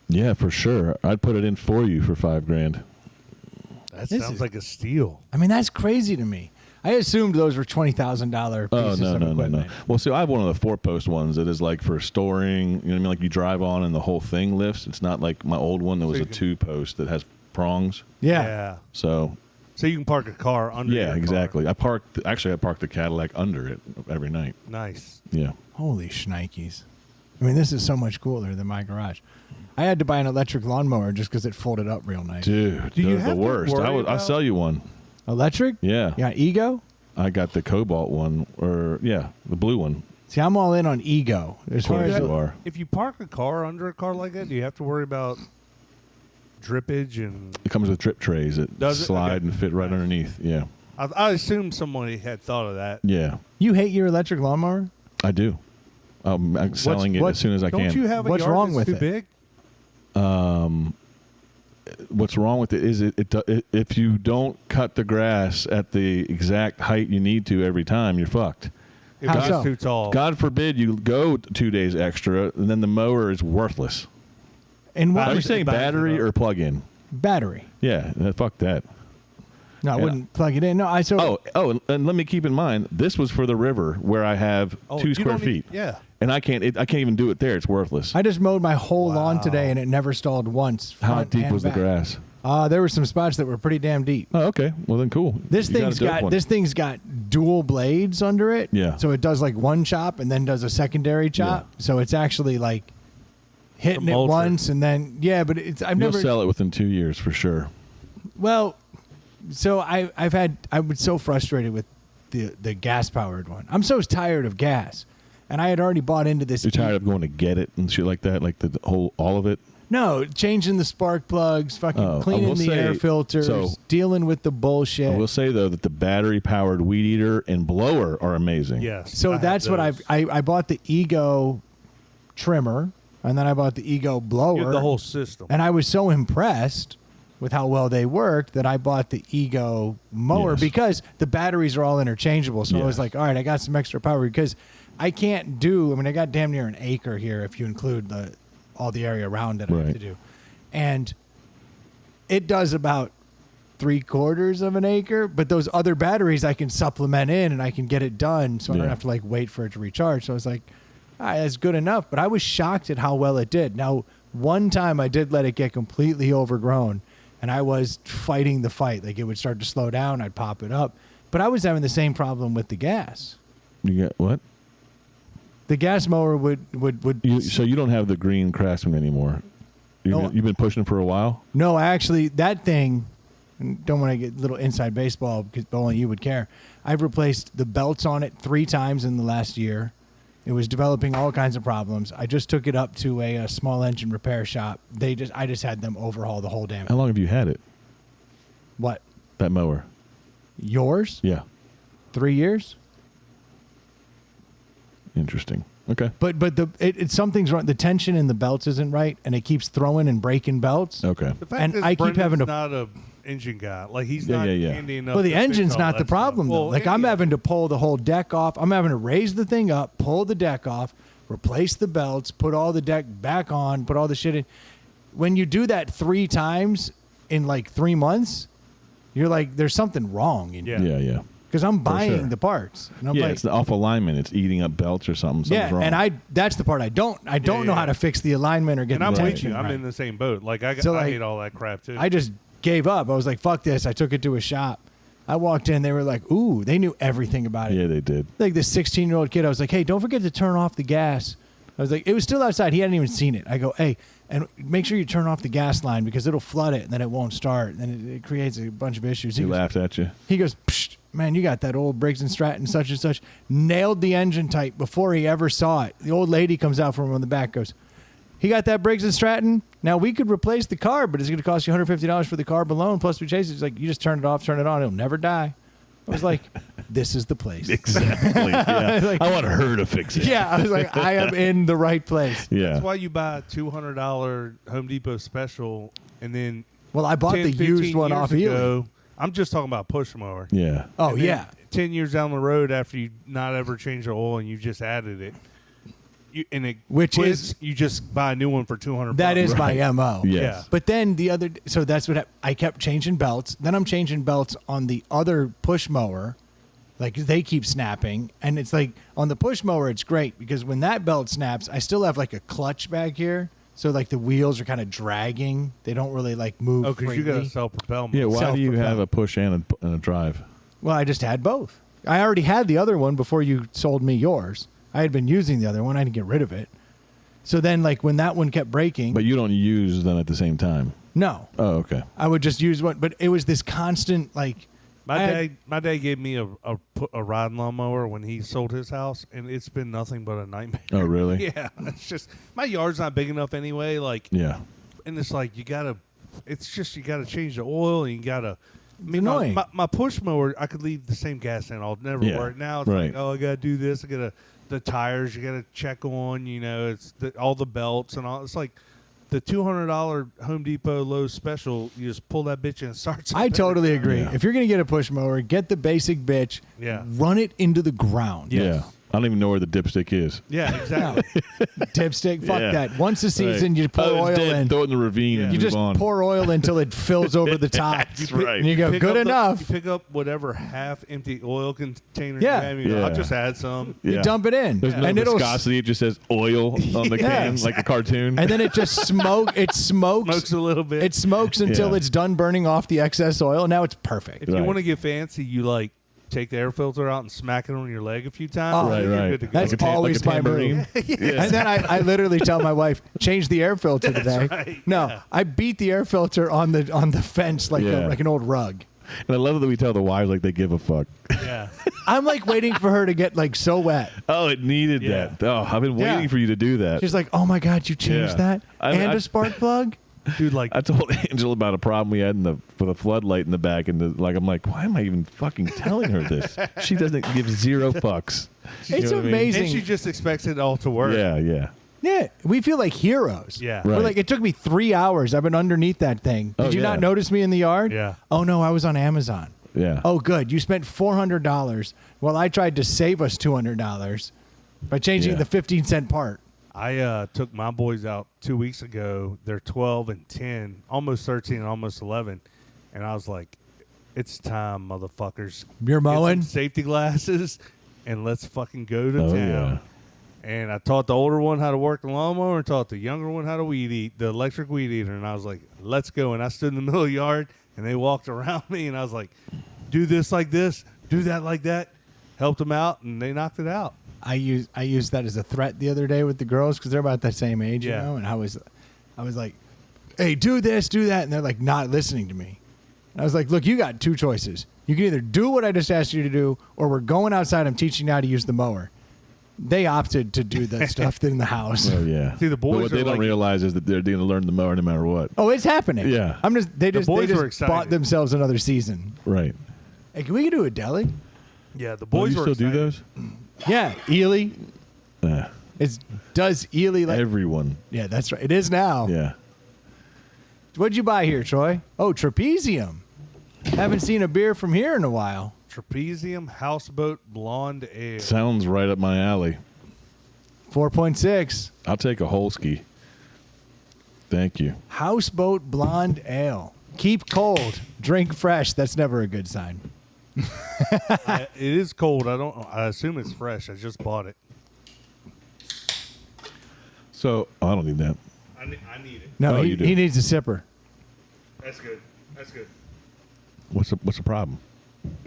Yeah, for sure. I'd put it in for you for $5,000. that This sounds is- like a steal. I mean, that's crazy to me. I assumed those were $20,000 Oh pieces no, of no, no, equipment. no. Well, see, I have one of the 4-post ones that is like for storing. You know what I mean? Like you drive on and the whole thing lifts. It's not like my old one that was you a can- 2-post that has prongs. Yeah. So So you can park a car under your yeah, car. exactly. I parked the Cadillac under it every night. Nice. Yeah. Holy shnikes. I mean, this is so much cooler than my garage. I had to buy an electric lawnmower just because it folded up real nice. Dude, Do you they're have the to worst. worry I'll about- sell you one. Electric? Yeah. Yeah, Ego? I got the Cobalt one, or the blue one. See, I'm all in on Ego. As far course as you are. If you park a car under a car like that, do you have to worry about drippage and? It comes with drip trays that Does it? slide Okay. and fit right underneath. Yeah. I assume somebody had thought of that. Yeah, You hate your electric lawnmower? I do. I'm selling it as soon as I Don't can. you have a What's yard wrong that's with too it? big? What's wrong with it is if you don't cut the grass at the exact height you need to every time, you're fucked. If How it's so? too tall. God forbid you go 2 days extra, and then the mower is worthless. And what Are you Battery- saying battery battery or plug-in? battery? Yeah, fuck that. No, I Yeah. wouldn't plug it in. No, I so And let me keep in mind, this was for the river where I have Oh, 2 you square don't need- feet. yeah. And I can't even do it there. It's worthless. I just mowed my whole lawn today and it never stalled once. How front deep and was the back. grass? There were some spots that were pretty damn deep. Oh, okay. Well, then cool. This You thing's a dope got one. this thing's got dual blades under it. Yeah. So it does like one chop and then does a secondary chop. So it's actually like hitting A it mulcher. once and then but it's I've You'll never sell it within 2 years for sure. well. So I was so frustrated with the gas powered one. I'm so tired of gas, and I had already bought into this. You're tired of going to get it and shit like that, like the whole all of it. No, changing the spark plugs, fucking Oh, I cleaning will the say- air filters, so- dealing with the bullshit. I will say though that the battery-powered weed eater and blower are amazing. Yes. So I have that's what those. I bought the Ego trimmer, and then I bought the Ego blower. You have the whole system. And I was so impressed with how well they worked that I bought the Ego mower Yes. because the batteries are all interchangeable. So I was Yeah. like, all right, I got some extra power because I can't do. I mean, I got damn near an acre here if you include all the area around it I have Right. to do, and it does about 3/4 of an acre. But those other batteries I can supplement in and I can get it done, so I don't Yeah. have to like wait for it to recharge. So I was like, all right, that's good enough. But I was shocked at how well it did. Now, one time I did let it get completely overgrown, and I was fighting the fight. Like it would start to slow down, I'd pop it up. But I was having the same problem with the gas. You got what? The gas mower would So you don't have the green Craftsman anymore. No. You've been pushing it for a while. No, actually, that thing. And don't want to get a little inside baseball because only you would care. I've replaced the belts on it 3 times in the last year. It was developing all kinds of problems. I just took it up to a small engine repair shop. I just had them overhaul the whole damn. How long have you had it? What? That mower? Yours? Yeah. 3 years? Interesting. Okay. But something's wrong. The tension in the belts isn't right, and it keeps throwing and breaking belts. Okay. The fact And is I keep Brendan's having to- not a engine guy. Like he's Yeah, not yeah, yeah. handy enough. Well, the to fix engine's all not that the problem stuff. though. Well, Like I'm yeah. having to pull the whole deck off. I'm having to raise the thing up, pull the deck off, replace the belts, put all the deck back on, put all the shit in. When you do that 3 times in like 3 months, you're like, there's something wrong in Yeah. Yeah. because I'm buying sure. the parts. And I'm Yeah. like, It's the off alignment. It's eating up belts or something. yeah, Something's wrong. and that's the part I don't know yeah. how to fix the alignment or get And the I'm with tension you. I'm right. in the same boat. Like I So, like, hate all that crap too. I just gave up. I was like, fuck this. I took it to a shop. I walked in. They were like, ooh, they knew everything about it. Yeah, they did. Like this 16-year-old kid, I was like, hey, don't forget to turn off the gas. I was like, it was still outside. He hadn't even seen it. I go, hey, and make sure you turn off the gas line because it'll flood it and then it won't start. And it creates a bunch of issues. He laughed at you. He goes, Psh, man, you got that old Briggs & Stratton such and such. Nailed the engine type before he ever saw it. The old lady comes out from him on the back, goes, he got that Briggs & Stratton. Now, we could replace the carb, but it's going to cost you $150 for the carb alone. Plus, we chase it. It's like, you just turn it off, turn it on. It'll never die. I was like, this is the place. Exactly. Yeah. Like- I want her to fix it. Yeah, I was like, I am in the right place. Yeah. That's why you buy a $200 Home Depot special, and then Well, I bought 10, the 15 used one years off Ely. ago, I'm just talking about push mower. Yeah. Oh, And then yeah. 10 years down the road after you not ever changed the oil and you just added it, Which quits, is- you just buy a new one for $200. That is Right. my MO. Yes. Yeah. But then so that's what I kept changing belts. Then I'm changing belts on the other push mower. Like they keep snapping. And it's like on the push mower, it's great because when that belt snaps, I still have like a clutch back here. So like the wheels are kind of dragging. They don't really like move. Oh, because you got freely. a self-propel. Yeah. Why do you Self-propelled. have a push and a drive? Well, I just had both. I already had the other one before you sold me yours. I had been using the other one. I didn't get rid of it. So then like when that one kept breaking. But you don't use them at the same time. No. Oh, okay. I would just use one. But it was this constant like. My dad gave me a riding lawnmower when he sold his house, and it's been nothing but a nightmare. Oh, really? Yeah, it's just my yard's not big enough anyway. Like, Yeah. and it's like you gotta change the oil, and you gotta I mean, annoying. my push mower, I could leave the same gas in. I'll never Yeah, work. Now it's right. like, oh, I gotta do this. I gotta the tires. You gotta check on. It's all the belts and all. It's like the $200 Home Depot Lowe's special. You just pull that bitch in and start. I totally agree. Yeah. If you're going to get a push mower, get the basic bitch. Yeah. Run it into the ground. Yeah. I don't even know where the dipstick is. Yeah, exactly. Dipstick, fuck Yeah. that. Once a season, Right. you pour Oh, it's oil dead. in. Throw it in the ravine and You move just on. pour oil until it fills over the top. That's right. And you go, Pick good up enough. You pick up whatever half-empty oil container Yeah. you have. You go, Yeah. I'll just add some. Yeah. You dump it in. There's no and it'll viscosity. It just says oil on the Yeah. can, like a cartoon. and then it just smokes. Smokes a little bit. It smokes until Yeah. it's done burning off the excess oil. Now it's perfect. If you Right. want to get fancy, you take the air filter out and smack it on your leg a few times. Oh. Right, You're right. good to go. That's Like a always my tambourine. move. And then I literally tell my wife, change the air filter today. right, No, yeah. I beat the air filter on the fence like Yeah. like an old rug. And I love that we tell the wives like they give a fuck. Yeah. I'm like waiting for her to get like so wet. Oh, it needed Yeah. that. Oh, I've been Yeah. waiting for you to do that. She's like, oh my God, you changed Yeah. that? I- A spark plug? Dude, like, I told Angela about a problem we had with a floodlight in the back, and I'm like, why am I even fucking telling her this? She doesn't give zero fucks. You It's know what I mean? amazing. and she just expects it all to work. Yeah, yeah. Yeah, we feel like heroes. Yeah. Right. We're like, it took me 3 hours. I've been underneath that thing. Did Oh, you yeah. not notice me in the yard? Yeah. Oh, no, I was on Amazon. Yeah. Oh, good. You spent $400. Well, I tried to save us $200 by changing Yeah. the 15-cent part. I took my boys out 2 weeks ago. They're 12 and 10, almost 13 and almost 11. And I was like, it's time, motherfuckers. You're Get some mowing? safety glasses, and let's fucking go to Oh, town. yeah. And I taught the older one how to work the lawnmower and taught the younger one how to the electric weed eater. And I was like, let's go. And I stood in the middle of the yard, and they walked around me, and I was like, do this like this, do that like that. Helped them out, and they knocked it out. I used that as a threat the other day with the girls because they're about the same age, Yeah. you know. And I was like, "Hey, do this, do that," and they're like not listening to me. And I was like, "Look, you got two choices. You can either do what I just asked you to do, or we're going outside. I'm teaching you how to use the mower." They opted to do the stuff in the house. Oh, yeah. See, the boys But what are they don't like- realize is that they're going to learn the mower no matter what. Oh, it's happening. Yeah. They boys just were excited. bought themselves another season. Right. Hey, can we do a deli? Yeah, the Oh, boys you were still do excited. those? Yeah, Ely. Uh, Does Ely like? everyone. Yeah, that's right. It is now. Yeah. What'd you buy here, Troy? Oh, Trapezium. Haven't seen a beer from here in a while. Trapezium Houseboat Blonde Ale. Sounds right up my alley. 4.6. I'll take a whole ski. Thank you. Houseboat Blonde Ale. Keep cold. Drink fresh. That's never a good sign. It is cold. I assume it's fresh. I just bought it. So, I don't need that. I need it. No, Oh, he you do. needs a sipper. That's good. That's good. What's the problem?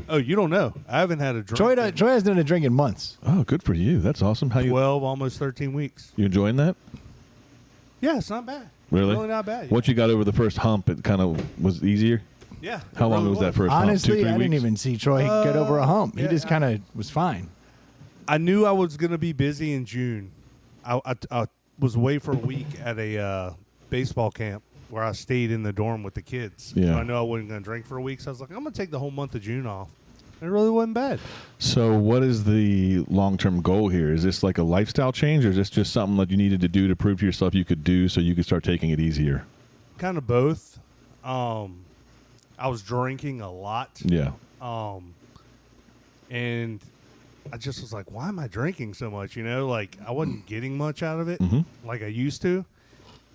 Oh, you don't know. I haven't had a drink. Troy in hasn't done a drink in months. Oh, good for you. That's awesome. How you 12, almost 13 weeks. you enjoying that? Yeah, it's not bad. Really? Really not bad. Once you got over the first hump, it kind of was easier. Yeah. How it long really was that first hump? Honestly, 2-3 I didn't weeks? even see Troy get over a hump. He yeah, just kind of was fine. I knew I was going to be busy in June. I was away for a week at a baseball camp where I stayed in the dorm with the kids. Yeah. So I knew I wasn't going to drink for a week. So I was like, I'm going to take the whole month of June off. It really wasn't bad. So, what is the long-term goal here? Is this like a lifestyle change, or is this just something that you needed to do to prove to yourself you could do, so you could start taking it easier? Kind of both. I was drinking a lot. Yeah. And I just was like, why am I drinking so much? You know, like I wasn't getting much out of it like I used to. And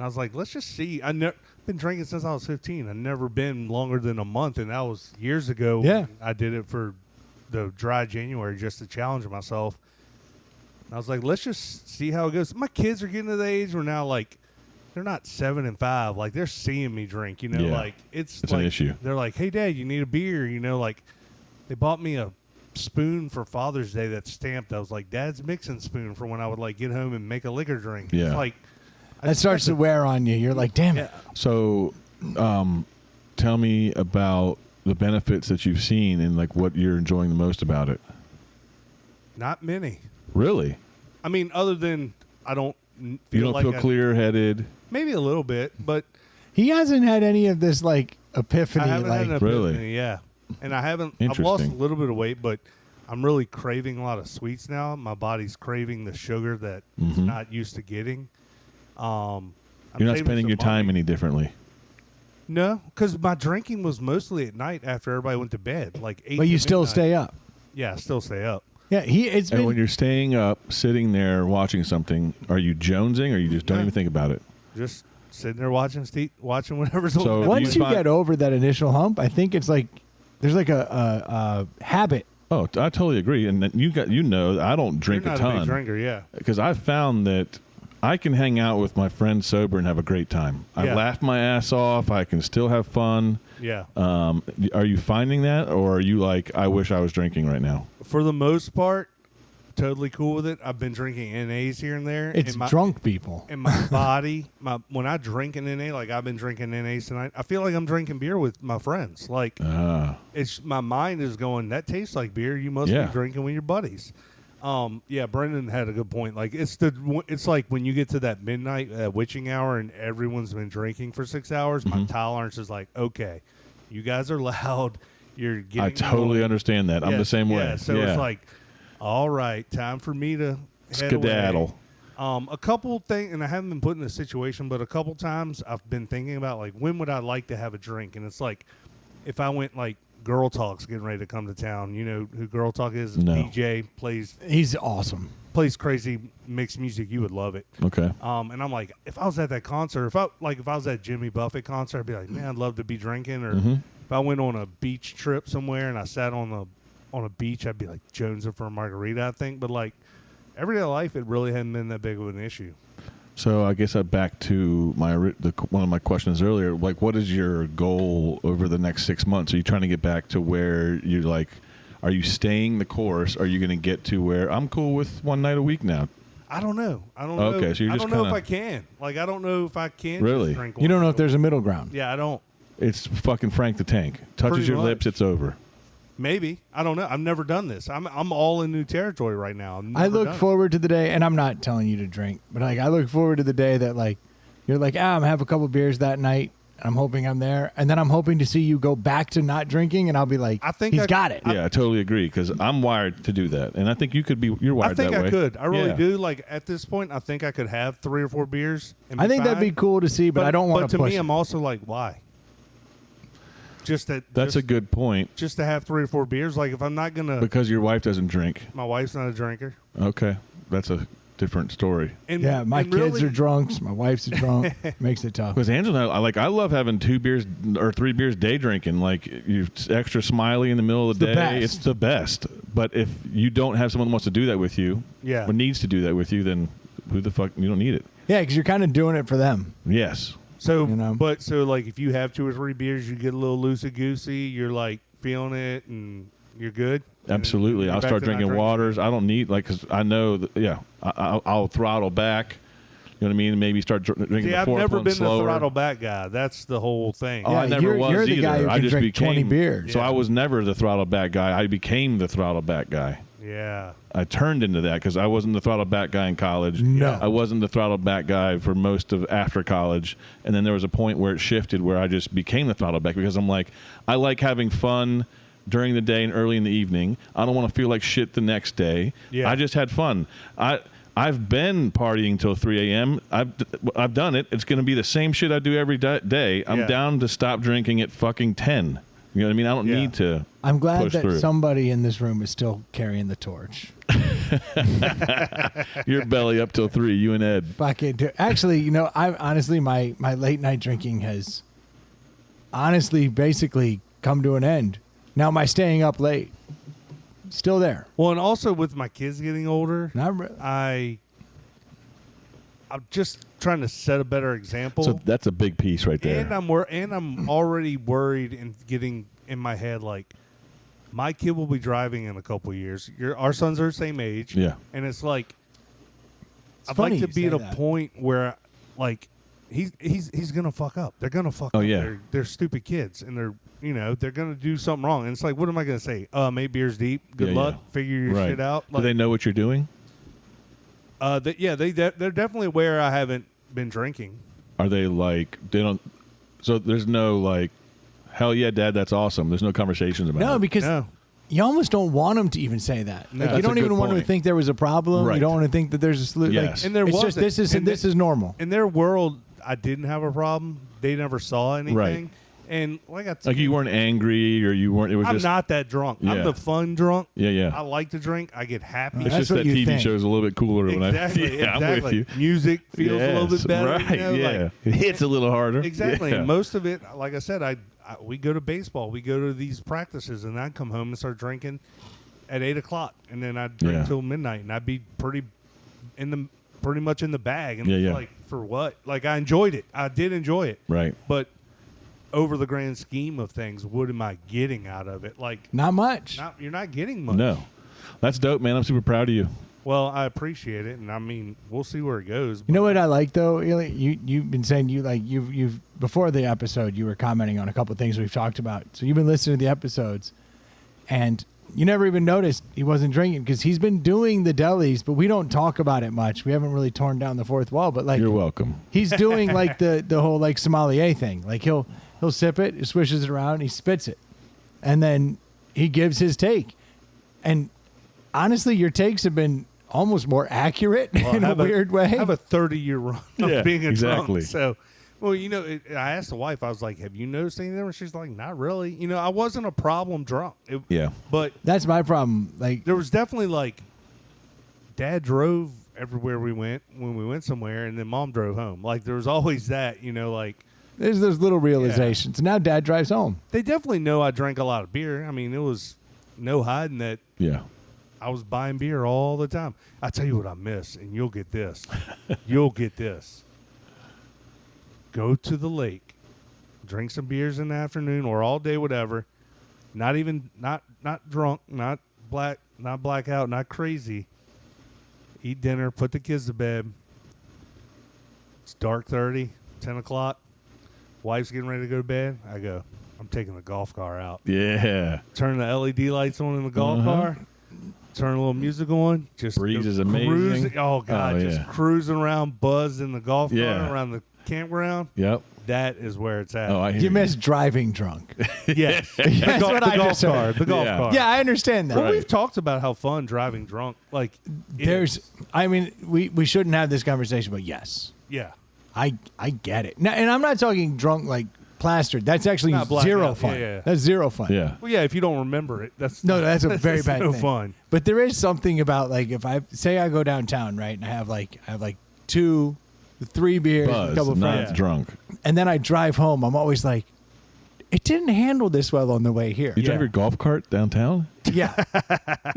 I was like, let's just see. I've been drinking since I was 15. I've never been longer than a month. And that was years ago. Yeah. When I did it for the dry January just to challenge myself. And I was like, let's just see how it goes. My kids are getting to the age where now, like, they're not 7 and 5. Like, they're seeing me drink, you know, Yeah. like it's It's like, an issue. They're like, hey, Dad, you need a beer. You know, like they bought me a spoon for Father's Day that's stamped. I was like, Dad's mixing spoon for when I would like get home and make a liquor drink. Yeah. It's like, That starts to wear on you. You're like, damn it. So, tell me about the benefits that you've seen and like what you're enjoying the most about it. not many. Really? I mean, other than I don't feel You don't like feel clear-headed? Maybe a little bit, but He hasn't had any of this like I epiphany. haven't Like, had an Really? epiphany, yeah. and I've lost a Interesting. little bit of weight, but I'm really craving a lot of sweets now. My body's craving the sugar that it's not used to getting. I'm You're not saving spending some your time money. any differently. No, because my drinking was mostly at night after everybody went to bed, like 8 But to you still midnight. stay up. Yeah, I still stay up. Yeah, it's And been when you're staying up, sitting there watching something, are you jonesing or you just don't No. even think about it? Just sitting there watching whatever's on. So Netflix. once you you find- get over that initial hump, I think it's like there's like a habit. Oh, I totally agree. And then you know, I don't drink You're a not a big ton drinker, yeah. because I've found that I can hang out with my friends sober and have a great time. I Yeah. laugh my ass off. I can still have fun. Yeah. Are you finding that, or are you like, I wish I was drinking right now? For the most part, totally cool with it. I've been drinking NAs here and there. It's drunk people. And my body, when I drink an NA, like I've been drinking NAs tonight, I feel like I'm drinking beer with my friends. Like it's my mind is going, that tastes like beer. You must Yeah. be drinking with your buddies. Yeah, Brendan had a good point. Like it's like when you get to that midnight witching hour and everyone's been drinking for 6 hours. My tolerance is like, okay, you guys are loud. You're getting. I totally annoying. understand that. I'm the Yes, same way. yeah, so it's like, all right, time for me to head away. skedaddle. A couple things, and I haven't been put in this situation, but a couple times I've been thinking about like when would I like to have a drink, and it's like if I went like Girl Talk's getting ready to come to town. You know who Girl Talk is? No. DJ plays He's awesome. crazy mixed music. You would love it. Okay. And I'm like, if I was at that concert, if I was at Jimmy Buffett concert, I'd be like, man, I'd love to be drinking. Or if I went on a beach trip somewhere and I sat on a beach, I'd be like jonesing for a margarita, I think. But like everyday life, it really hadn't been that big of an issue. So I guess back to one of my questions earlier. Like, what is your goal over the next 6 months? Are you trying to get back to where you're like? Are you staying the course? Are you going to get to where I'm cool with one night a week now? I don't know. I don't know. Okay, so you're I just don't know if kinda- I can. Like, I don't know if I can Really? just drink You don't one know night if there's a middle ground. Yeah, I don't. It's fucking Frank the Tank. Touches Pretty your much. lips, it's over. Maybe. I don't know. I've never done this. I'm all in new territory right now. I've never I look done it. forward to the day, and I'm not telling you to drink, but like I look forward to the day that like you're like, I'm gonna have a couple beers that night. I'm hoping I'm there, and then I'm hoping to see you go back to not drinking, and I'll be like, I think he's I- got it. Yeah, I totally agree because I'm wired to do that, and I think you could be. You're wired I think that I way. could. I really Yeah. do. Like at this point, I think I could have 3 or 4 beers. And I think that'd be fine. cool to see, but I don't want But to to push me, it. I'm also like, why? That's a good point just to have 3 or 4 beers. Like if I'm not gonna, because your wife doesn't drink. my wife's not a drinker. Okay, that's a different story. And Yeah, my and kids really, are drunks. My wife's a drunk. Makes it tough. Because Angela, and I love having 2 beers or 3 beers day drinking. Like you're extra smiley in the middle of the It's day. the best. It's the best. But if you don't have someone who wants to do that with you, Yeah. or needs to do that with you, then who the fuck? You don't need it. Yeah, because you're kind of doing it for them. Yes. So, You know? but so like if you have 2 or 3 beers, you get a little loosey goosey. You're like feeling it, and you're good. Absolutely. And I'll you're start back to not drinking waters. I don't need, like, because I know that, yeah, I'll throttle back. You know what I mean? Maybe start drinking See, the I've fourth never one been slower. the throttle back guy. That's the whole thing. Oh, Yeah, I never you're- was you're the either. guy who I can just drink 20 became beers. So Yeah. I was never the throttle back guy. I became the throttle back guy. Yeah. I turned into that because I wasn't the throttle back guy in college. No. I wasn't the throttle back guy for most of after college. And then there was a point where it shifted where I just became the throttle back because I'm like, I like having fun during the day and early in the evening. I don't want to feel like shit the next day. Yeah. I just had fun. I've been partying till 3 a.m. I've done it. It's going to be the same shit I do every day. I'm Yeah. down to stop drinking at fucking 10. You know what I mean? I don't Yeah. need to. I'm glad push that through. somebody in this room is still carrying the torch. Your belly up till 3, you and Ed. Fucking actually, you know, I honestly my late night drinking has honestly basically come to an end. Now my staying up late still there. Well, and also with my kids getting older, Not re- I'm just trying to set a better example. So that's a big piece right there. And I'm already worried and getting in my head like my kid will be driving in a couple of years. Our sons are the same age. Yeah. And it's like I'd funny like to you be at say a that. point where like he's gonna fuck up. They're gonna fuck Oh, up. yeah. They're stupid kids and they're gonna do something wrong. And it's like, what am I gonna say? 8 beers deep. Good Yeah, luck. yeah. Figure your Right. shit out. Do they know what you're doing? They're definitely aware I haven't been drinking. Are they like they don't? So there's no like, hell yeah, Dad, that's awesome. There's no conversations about No, it. because No. you almost don't want them to even say that. No. Like, you That's don't a even good want them to point. think there was a problem. Right. You don't want to think that there's a solution. Yes. Like, And there it's just wasn't. this is normal. In their world, I didn't have a problem. They never saw anything. Right. And like I Like you weren't angry or you weren't. It was I'm just. not that drunk. Yeah. I'm the fun drunk. Yeah, yeah. I like to drink. I get happy. It's That's just what that you TV think. show's a little bit cooler when Exactly. I. I'm with you. Music feels a little bit Yes, better. Right. You know? Yeah. Like, It hits a little harder. exactly. Yeah. And most of it, like I said, we go to baseball. We go to these practices, and I'd come home and start drinking at 8 o'clock, and then I'd drink Yeah. till midnight, and I'd be pretty much in the bag. And Yeah, yeah. like, for what? Like, I enjoyed it. I did enjoy it. Right. But over the grand scheme of things, what am I getting out of it? Like, Not much. you're not getting much. No. That's dope, man. I'm super proud of you. Well, I appreciate it, and I mean, we'll see where it goes. You know what I like though, Eli? You've been saying you've before the episode you were commenting on a couple of things we've talked about. So you've been listening to the episodes, and you never even noticed he wasn't drinking because he's been doing the delis, but we don't talk about it much. We haven't really torn down the fourth wall, but like You're welcome. he's doing like the whole like sommelier thing. Like he'll sip it, he swishes it around, he spits it, and then he gives his take. And honestly, your takes have been almost more accurate in a weird way. I have a 30-year run of Yeah, being a exactly. drunk. So, well, you know, I asked the wife, I was like, have you noticed anything? And she's like, not really. You know, I wasn't a problem drunk. Yeah. But That's my problem. Like there was definitely like, Dad drove everywhere we went when we went somewhere, and then Mom drove home. Like, there was always that, you know, like, there's those little realizations. Now Dad drives home. they definitely know I drank a lot of beer. I mean, it was no hiding that Yeah. I was buying beer all the time. I tell you what I miss, and you'll get this. You'll get this. Go to the lake, drink some beers in the afternoon or all day, whatever. Not drunk, not blackout, not crazy. Eat dinner, put the kids to bed. It's dark 30, 10 o'clock. Wife's getting ready to go to bed. I go, I'm taking the golf car out. Yeah. Turn the LED lights on in the golf car. Turn a little music on. Just Breeze go is amazing. cruising. Oh God, Oh, just yeah. cruising around, buzzed in the golf Yeah. cart around the campground. Yep. That is where it's at. Oh, I hear You miss driving drunk. yes, That's what I just car. heard. The golf Yeah. car. Yeah, I understand that. Well, Right. we've talked about how fun driving drunk. Like I mean, we shouldn't have this conversation, but yes, yeah. I get it. Now, and I'm not talking drunk like plastered. That's actually Not blackout. zero Yeah, fun. yeah. That's zero fun. Yeah. Well, yeah. If you don't remember it, that's No, that's a very bad no thing. fun. But there is something about like if I say I go downtown, right, and I have like 2, 3 beers, a Buzz, couple of not friends, Yeah. drunk. and then I drive home. I'm always like, it didn't handle this well on the way here. You drive your golf cart downtown? Yeah.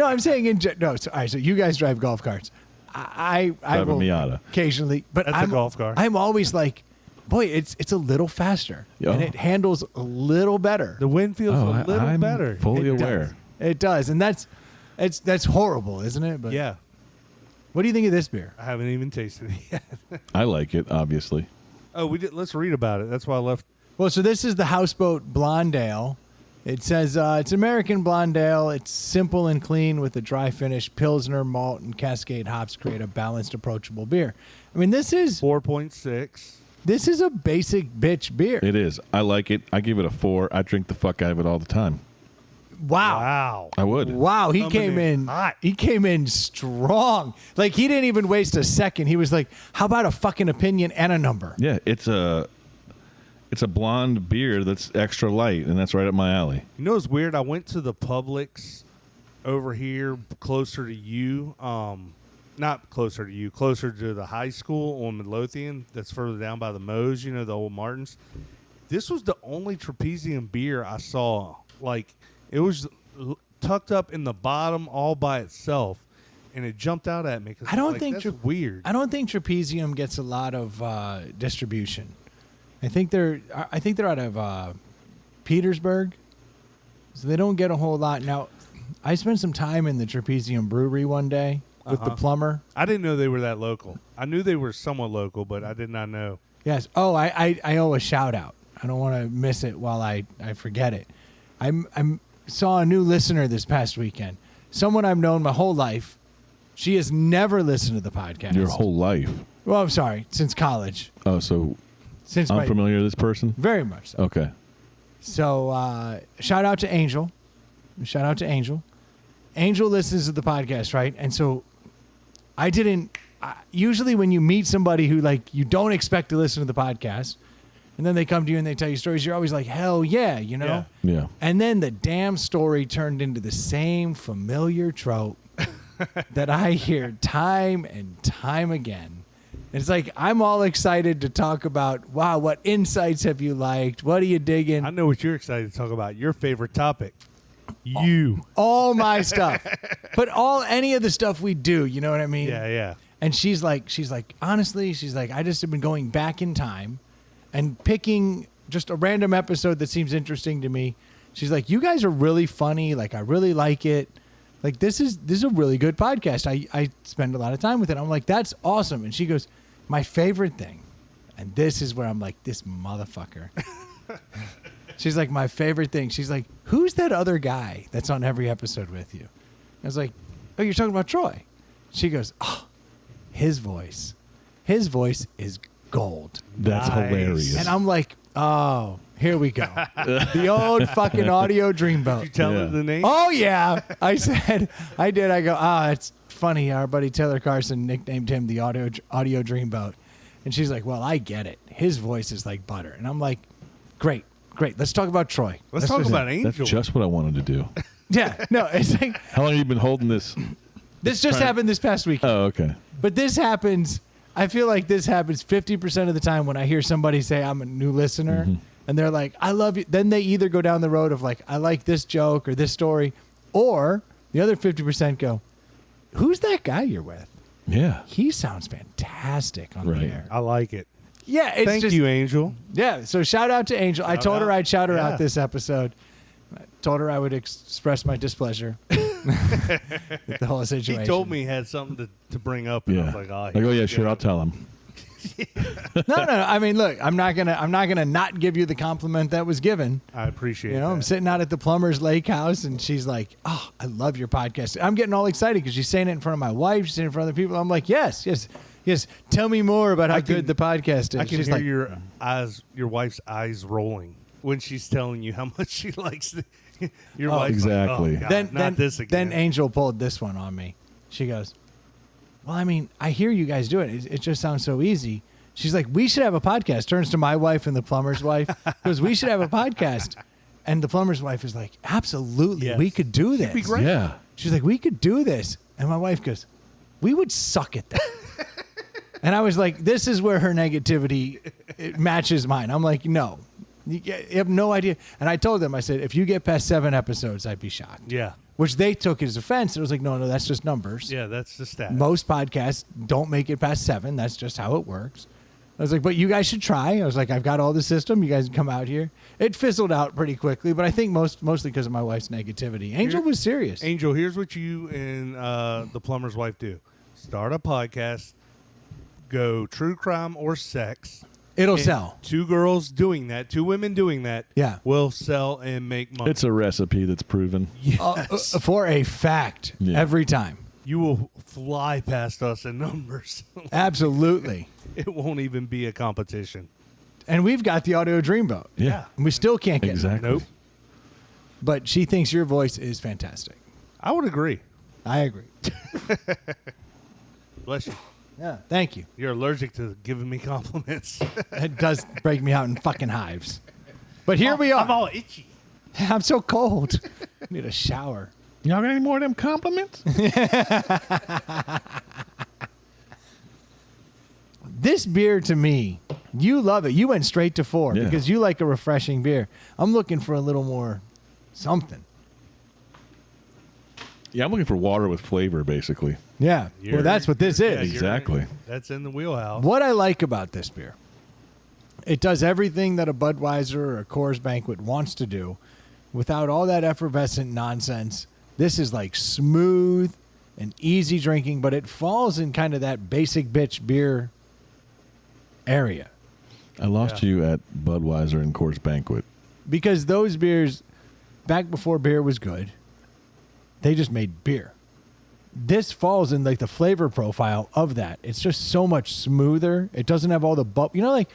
No, I'm saying all right. So you guys drive golf carts. I Drive a will Miata. occasionally, but That's a golf car. I'm always like, boy, it's a little faster Yeah. and it handles a little better. The wind feels a little I'm better. fully It aware. does. It does, and that's horrible, isn't it? But Yeah. what do you think of this beer? I haven't even tasted it yet. I like it, obviously. Oh, we did. Let's read about it. That's why I left. Well, so this is the Houseboat Blonde Ale. It says it's American Blonde Ale. It's simple and clean with a dry finish. Pilsner, malt, and Cascade hops create a balanced, approachable beer. I mean, this is 4.6. a basic bitch beer. It is. I like it. I give it a 4. I drink the fuck out of it all the time. Wow. I would. Wow, he Coming came in in hot. He came in strong. Like he didn't even waste a second. He was like, "How about a fucking opinion and a number?" Yeah, it's a blonde beer that's extra light, and that's right up my alley. You know, it's weird. I went to the Publix over here, closer to you. Not closer to you, closer to the high school on Midlothian. That's further down by the Moe's. You know, the old Martins. This was the only trapezium beer I saw. Like it was tucked up in the bottom all by itself, and it jumped out at me. 'Cause I don't like, think that's weird. I don't think Trapezium gets a lot of distribution. I think they're out of Petersburg, so they don't get a whole lot. Now, I spent some time in the Trapezium Brewery one day with the plumber. I didn't know they were that local. I knew they were somewhat local, but I did not know. Yes. Oh, I owe a shout out. I don't want to miss it while I forget it. I saw a new listener this past weekend. Someone I've known my whole life. She has never listened to the podcast. Your whole life. Well, I'm sorry, since college. Oh, so Since my unfamiliar with this person? very much so. Okay. So shout out to Angel. Shout out to Angel. Angel listens to the podcast, right? And so I didn't. Usually, when you meet somebody who like you don't expect to listen to the podcast, and then they come to you and they tell you stories, you're always like, hell yeah, you know? Yeah. And then the damn story turned into the same familiar trope that I hear time and time again. And it's like, I'm all excited to talk about, wow, what insights have you liked? What are you digging? I know what you're excited to talk about. Your favorite topic. You. All my stuff. But any of the stuff we do, you know what I mean? Yeah. And she's like, honestly, I just have been going back in time and picking just a random episode that seems interesting to me. She's like, you guys are really funny. Like, I really like it. Like, this is a really good podcast. I spend a lot of time with it. I'm like, that's awesome. And she goes, my favorite thing. And this is where I'm like, this motherfucker. She's like, my favorite thing. She's like, who's that other guy that's on every episode with you? I was like, oh, you're talking about Troy. She goes, oh, his voice. His voice is gold. That's Nice. hilarious. And I'm like, oh, here we go. The old fucking audio dreamboat. Did you tell her the name? Oh, yeah. I said, I did. I go, it's funny. Our buddy Taylor Carson nicknamed him the audio dreamboat. And she's like, well, I get it. His voice is like butter. And I'm like, great. Let's talk about Troy. Let's talk about Angel. That's just what I wanted to do. Yeah. No, it's like, How long have you been holding this? this just happened this past week. Oh, okay. But this happens, I feel like this happens 50% of the time when I hear somebody say, I'm a new listener. And they're like, I love you. Then they either go down the road of like, I like this joke or this story. Or the other 50% go, who's that guy you're with? Yeah. He sounds fantastic on the Right. air. I like it. Yeah, it's Thank just, you, Angel. Yeah, so shout out to Angel. I told her out. I'd shout her Yeah. out this episode. I told her I would express my displeasure with the whole situation. He told me he had something to bring up, and I Yeah. was like, oh yeah, sure. I'll tell him. No. I mean, look, I'm not gonna not give you the compliment that was given. I appreciate You know, that. I'm sitting out at the plumber's lake house, and she's like, "Oh, I love your podcast." I'm getting all excited because she's saying it in front of my wife. She's saying it in front of other people. I'm like, "Yes. Tell me more about how good the podcast is." I can she's hear like, your wife's eyes rolling when she's telling you how much she likes your Oh, wife's exactly. Like, oh, God, not this again. Then Angel pulled this one on me. She goes, well, I mean, I hear you guys do it. It just sounds so easy. She's like, we should have a podcast. Turns to my wife and the plumber's wife. Goes, we should have a podcast. And the plumber's wife is like, absolutely. Yes. We could do this. be great. Yeah. She's like, we could do this. And my wife goes, we would suck at that. And I was like, this is where her negativity it matches mine. I'm like, no, you have no idea. And I told them, I said, if you get past 7 episodes, I'd be shocked. Yeah. Which they took as offense. It was like, no, that's just numbers. Yeah, that's the stat. Most podcasts don't make it past 7. That's just how it works. I was like, but you guys should try. I was like, I've got all the system. You guys can come out here. It fizzled out pretty quickly, but I think mostly because of my wife's negativity. Angel was serious. Angel, here's what you and the plumber's wife do. Start a podcast, go true crime or sex. It'll and sell. 2 girls doing that, 2 women doing that, Yeah. will sell and make money. It's a recipe that's proven. For a fact, Yeah. every time. You will fly past us in numbers. Absolutely. It won't even be a competition. And we've got the audio dreamboat. Yeah. And we still can't get it. Exactly. Nope. But she thinks your voice is fantastic. I would agree. I agree. Bless you. Yeah. Thank you. You're allergic to giving me compliments. It does break me out in fucking hives. But here we are. I'm all itchy. I'm so cold. I need a shower. Y'all got any more of them compliments? This beer to me, you love it. You went straight to 4 Yeah. because you like a refreshing beer. I'm looking for a little more something. Yeah, I'm looking for water with flavor, basically. Yeah. Well, that's what this is. Exactly. That's in the wheelhouse. What I like about this beer, it does everything that a Budweiser or a Coors Banquet wants to do without all that effervescent nonsense. This is like smooth and easy drinking, but it falls in kind of that basic bitch beer area. I lost you at Budweiser and Coors Banquet. Because those beers, back before beer was good, they just made beer. This falls in like the flavor profile of that. It's just so much smoother. It doesn't have all the you know, like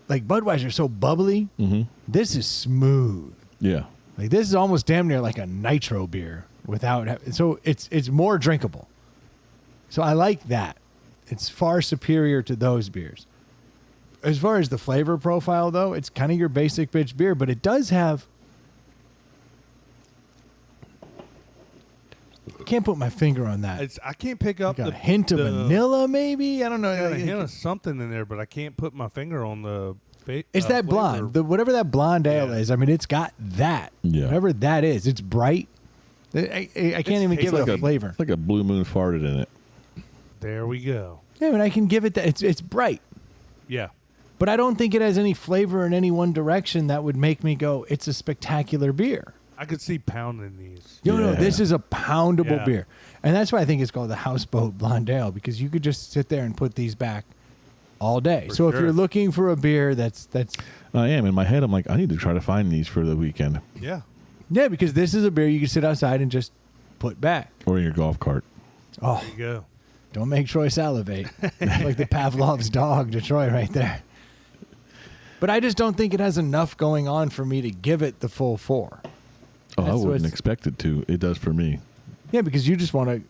like Budweiser, so bubbly. Mm-hmm. This is smooth. Yeah. Like this is almost damn near like a nitro beer so it's more drinkable. So I like that. It's far superior to those beers. As far as the flavor profile, though, it's kind of your basic bitch beer, but it does have. I can't put my finger on that. I can't pick up Like a hint of vanilla, maybe. I don't know. Got a hint of something in there, but I can't put my finger on the. It's that flavor. blonde, whatever that blonde ale is. I mean, it's got that. Yeah. Whatever that is, it's bright. I can't even give it a flavor. It's like a Blue Moon farted in it. There we go. Yeah, but I can give it that. It's bright, Yeah. but I don't think it has any flavor in any one direction that would make me go, it's a spectacular beer. I could see pounding these. No, Yeah. this is a poundable Yeah. beer. And that's why I think it's called the Houseboat Blonde Ale, because you could just sit there and put these back all day. For So if sure. you're looking for a beer that's I am. In my head, I'm like, I need to try to find these for the weekend. Yeah. yeah, because this is a beer you can sit outside and just put back. Or in your golf cart. Oh, There you go. don't make Troy salivate. Like the Pavlov's dog to Troy right there. But I just don't think it has enough going on for me to give it the full 4. Oh, I That's wouldn't what's- expect it to. It does for me. Yeah, because you just want a,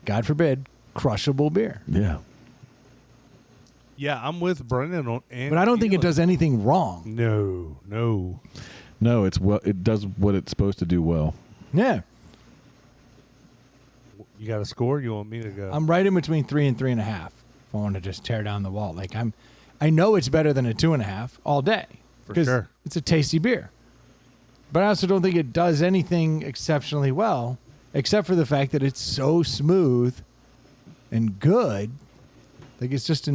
God forbid, crushable beer. Yeah. Yeah, I'm with Brendan on. And But I don't think it Eli. does anything wrong. No. No, it does what it's supposed to do well. Yeah. You got a score? You want me to go? I'm right in between 3 and 3.5. If I want to just tear down the wall. Like I know it's better than a 2.5 all day. For 'cause sure. It's a tasty beer. But I also don't think it does anything exceptionally well, except for the fact that it's so smooth and good. Like it's just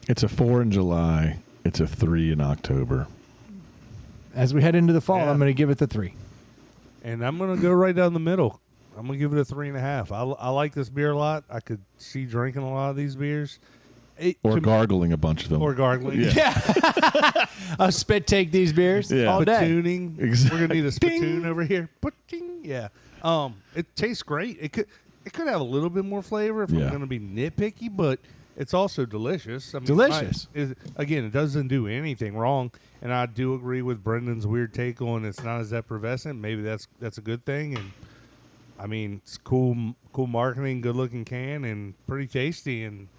It's a 4 in July. It's a 3 in October. as we head into the fall, Yeah. I'm going to give it the 3. And I'm going to go right down the middle. I'm going to give it a 3.5. I like this beer a lot. I could see drinking a lot of these beers. Or gargling a bunch of them. Or gargling. Yeah. I'll spit take these beers Yeah. all day. Spitooning. Exactly. We're going to need a spittoon over here. Ba-ting. Yeah. It tastes great. It could have a little bit more flavor if Yeah. I'm going to be nitpicky, but it's also delicious. I mean, Delicious. Again, it doesn't do anything wrong, and I do agree with Brendan's weird take on it's not as effervescent. Maybe that's a good thing, and I mean it's cool marketing, good looking can, and pretty tasty. And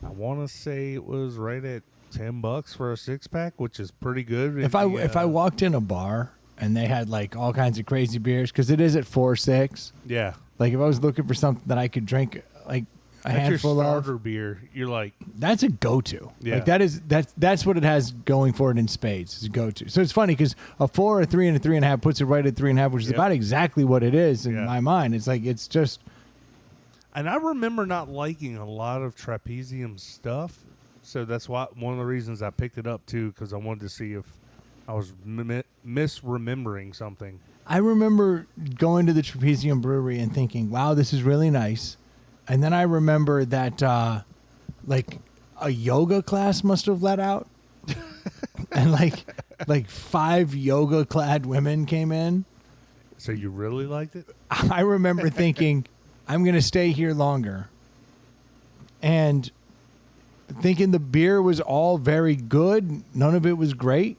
I want to say it was right at $10 for a 6-pack, which is pretty good. If I walked in a bar and they had like all kinds of crazy beers, because it is at 4.6. yeah, Like if I was looking for something that I could drink like a that's handful your of, starter beer. You're like, that's a go-to. Yeah. Like that's what it has going for it in spades. It's a go-to. So it's funny because a 4, a 3, and a 3.5 puts it right at 3.5, which is Yep. about exactly what it is in Yeah. my mind. It's like it's just and I remember not liking a lot of trapezium stuff, so that's why one of the reasons I picked it up too, because I wanted to see if I was misremembering something. I remember going to the Trapezium Brewery and thinking, "Wow, this is really nice." And then I remember that like a yoga class must have let out, and like 5 yoga-clad women came in. So you really liked it? I remember thinking, I'm going to stay here longer. And thinking the beer was all very good. None of it was great.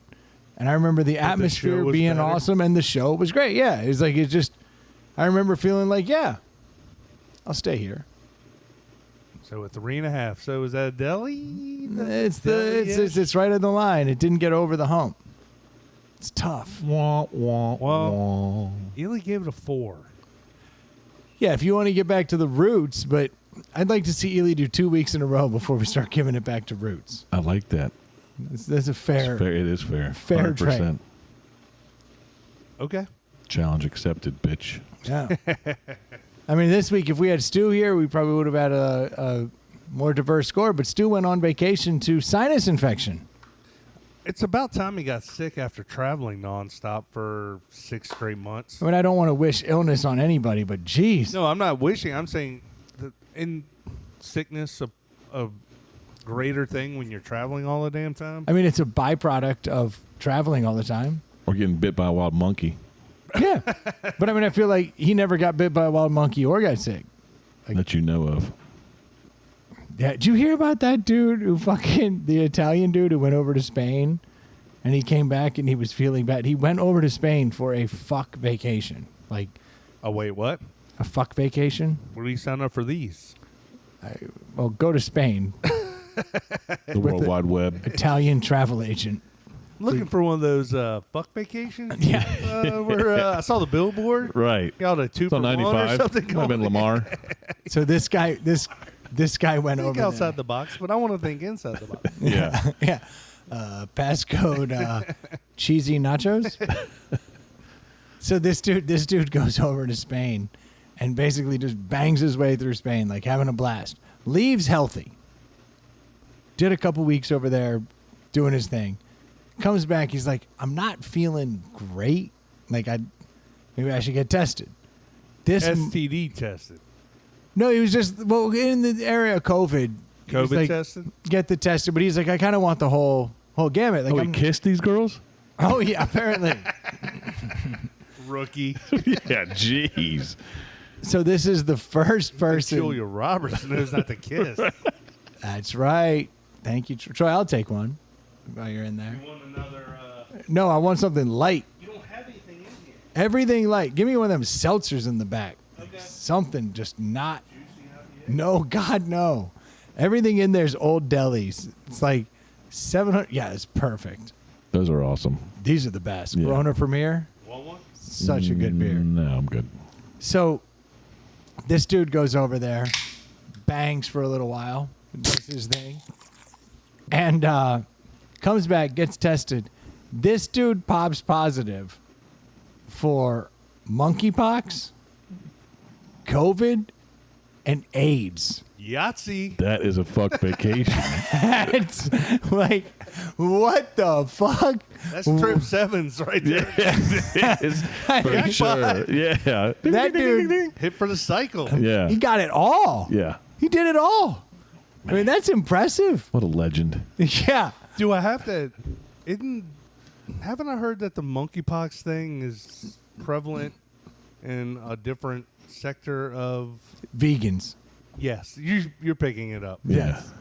And I remember the atmosphere show was being better? awesome and the show was great. Yeah. It's like, it's just, I remember feeling like, yeah, I'll stay here. So a 3.5. So is that a deli? It's right on the line. It didn't get over the hump. It's tough. Well, Ely gave it a 4. Yeah, if you want to get back to the roots, but I'd like to see Ely do 2 weeks in a row before we start giving it back to roots. I like that. That's a fair. It's fair. It is fair. Fair trade. Okay. Challenge accepted, bitch. Yeah. I mean, this week, if we had Stu here, we probably would have had a more diverse score. But Stu went on vacation to sinus infection. It's about time he got sick after traveling nonstop for 6 straight months. I mean, I don't want to wish illness on anybody, but geez. No, I'm not wishing. I'm saying that in sickness, a greater thing when you're traveling all the damn time. I mean, it's a byproduct of traveling all the time. Or getting bit by a wild monkey. Yeah. But I mean, I feel like he never got bit by a wild monkey or got sick. That you know of. Yeah, did you hear about that dude who the Italian dude who went over to Spain and he came back and he was feeling bad? He went over to Spain for a fuck vacation. Like, Oh, wait, what? a fuck vacation? Where do you sign up for these? Well, go to Spain. The World Wide Web. Italian travel agent. Looking for one of those fuck vacations? Yeah. Where I saw the billboard. Right. Got a 2 It's for on 1 or 95. something. Might have been Lamar. So this guy went Think over outside there. the box, but I want to think inside the box. Yeah. Yeah. Passcode cheesy nachos. So this dude goes over to Spain and basically just bangs his way through Spain, like having a blast. Leaves healthy. Did a couple weeks over there doing his thing. Comes back, he's like, I'm not feeling great. Like maybe I should get tested. This STD tested. No, he was just in the area of COVID. he was COVID like, tested? Get the tested, but he's like, I kind of want the whole gamut. Like, Oh, he kissed these girls? oh yeah, apparently. Rookie. Yeah, jeez. So this is the first person. Julia Roberts knows not to kiss. That's right. Thank you, Troy. I'll take one while you're in there. You want another? No, I want something light. You don't have anything in here. Everything light. Give me one of them seltzers in the back. Okay. Something just not. No, God, no. Everything in there's old delis. It's like 700. Yeah, it's perfect. Those are awesome. These are the best. Yeah. Corona Premier. Want one? Such a good beer. No, I'm good. So this dude goes over there, bangs for a little while, does his thing, and comes back, gets tested. This dude pops positive for monkeypox, COVID, and AIDS. Yahtzee. That is a fuck vacation. It's like, what the fuck? That's trip sevens right there. It is, for Hey, sure. Yeah. That dude, Hit for the cycle. Yeah. he got it all. Yeah. He did it all. I mean, that's impressive. What a legend. Yeah. Do I have to? Haven't I heard that the monkeypox thing is prevalent in a different sector of? Vegans. Yes, you're picking it up. Yeah. Yes.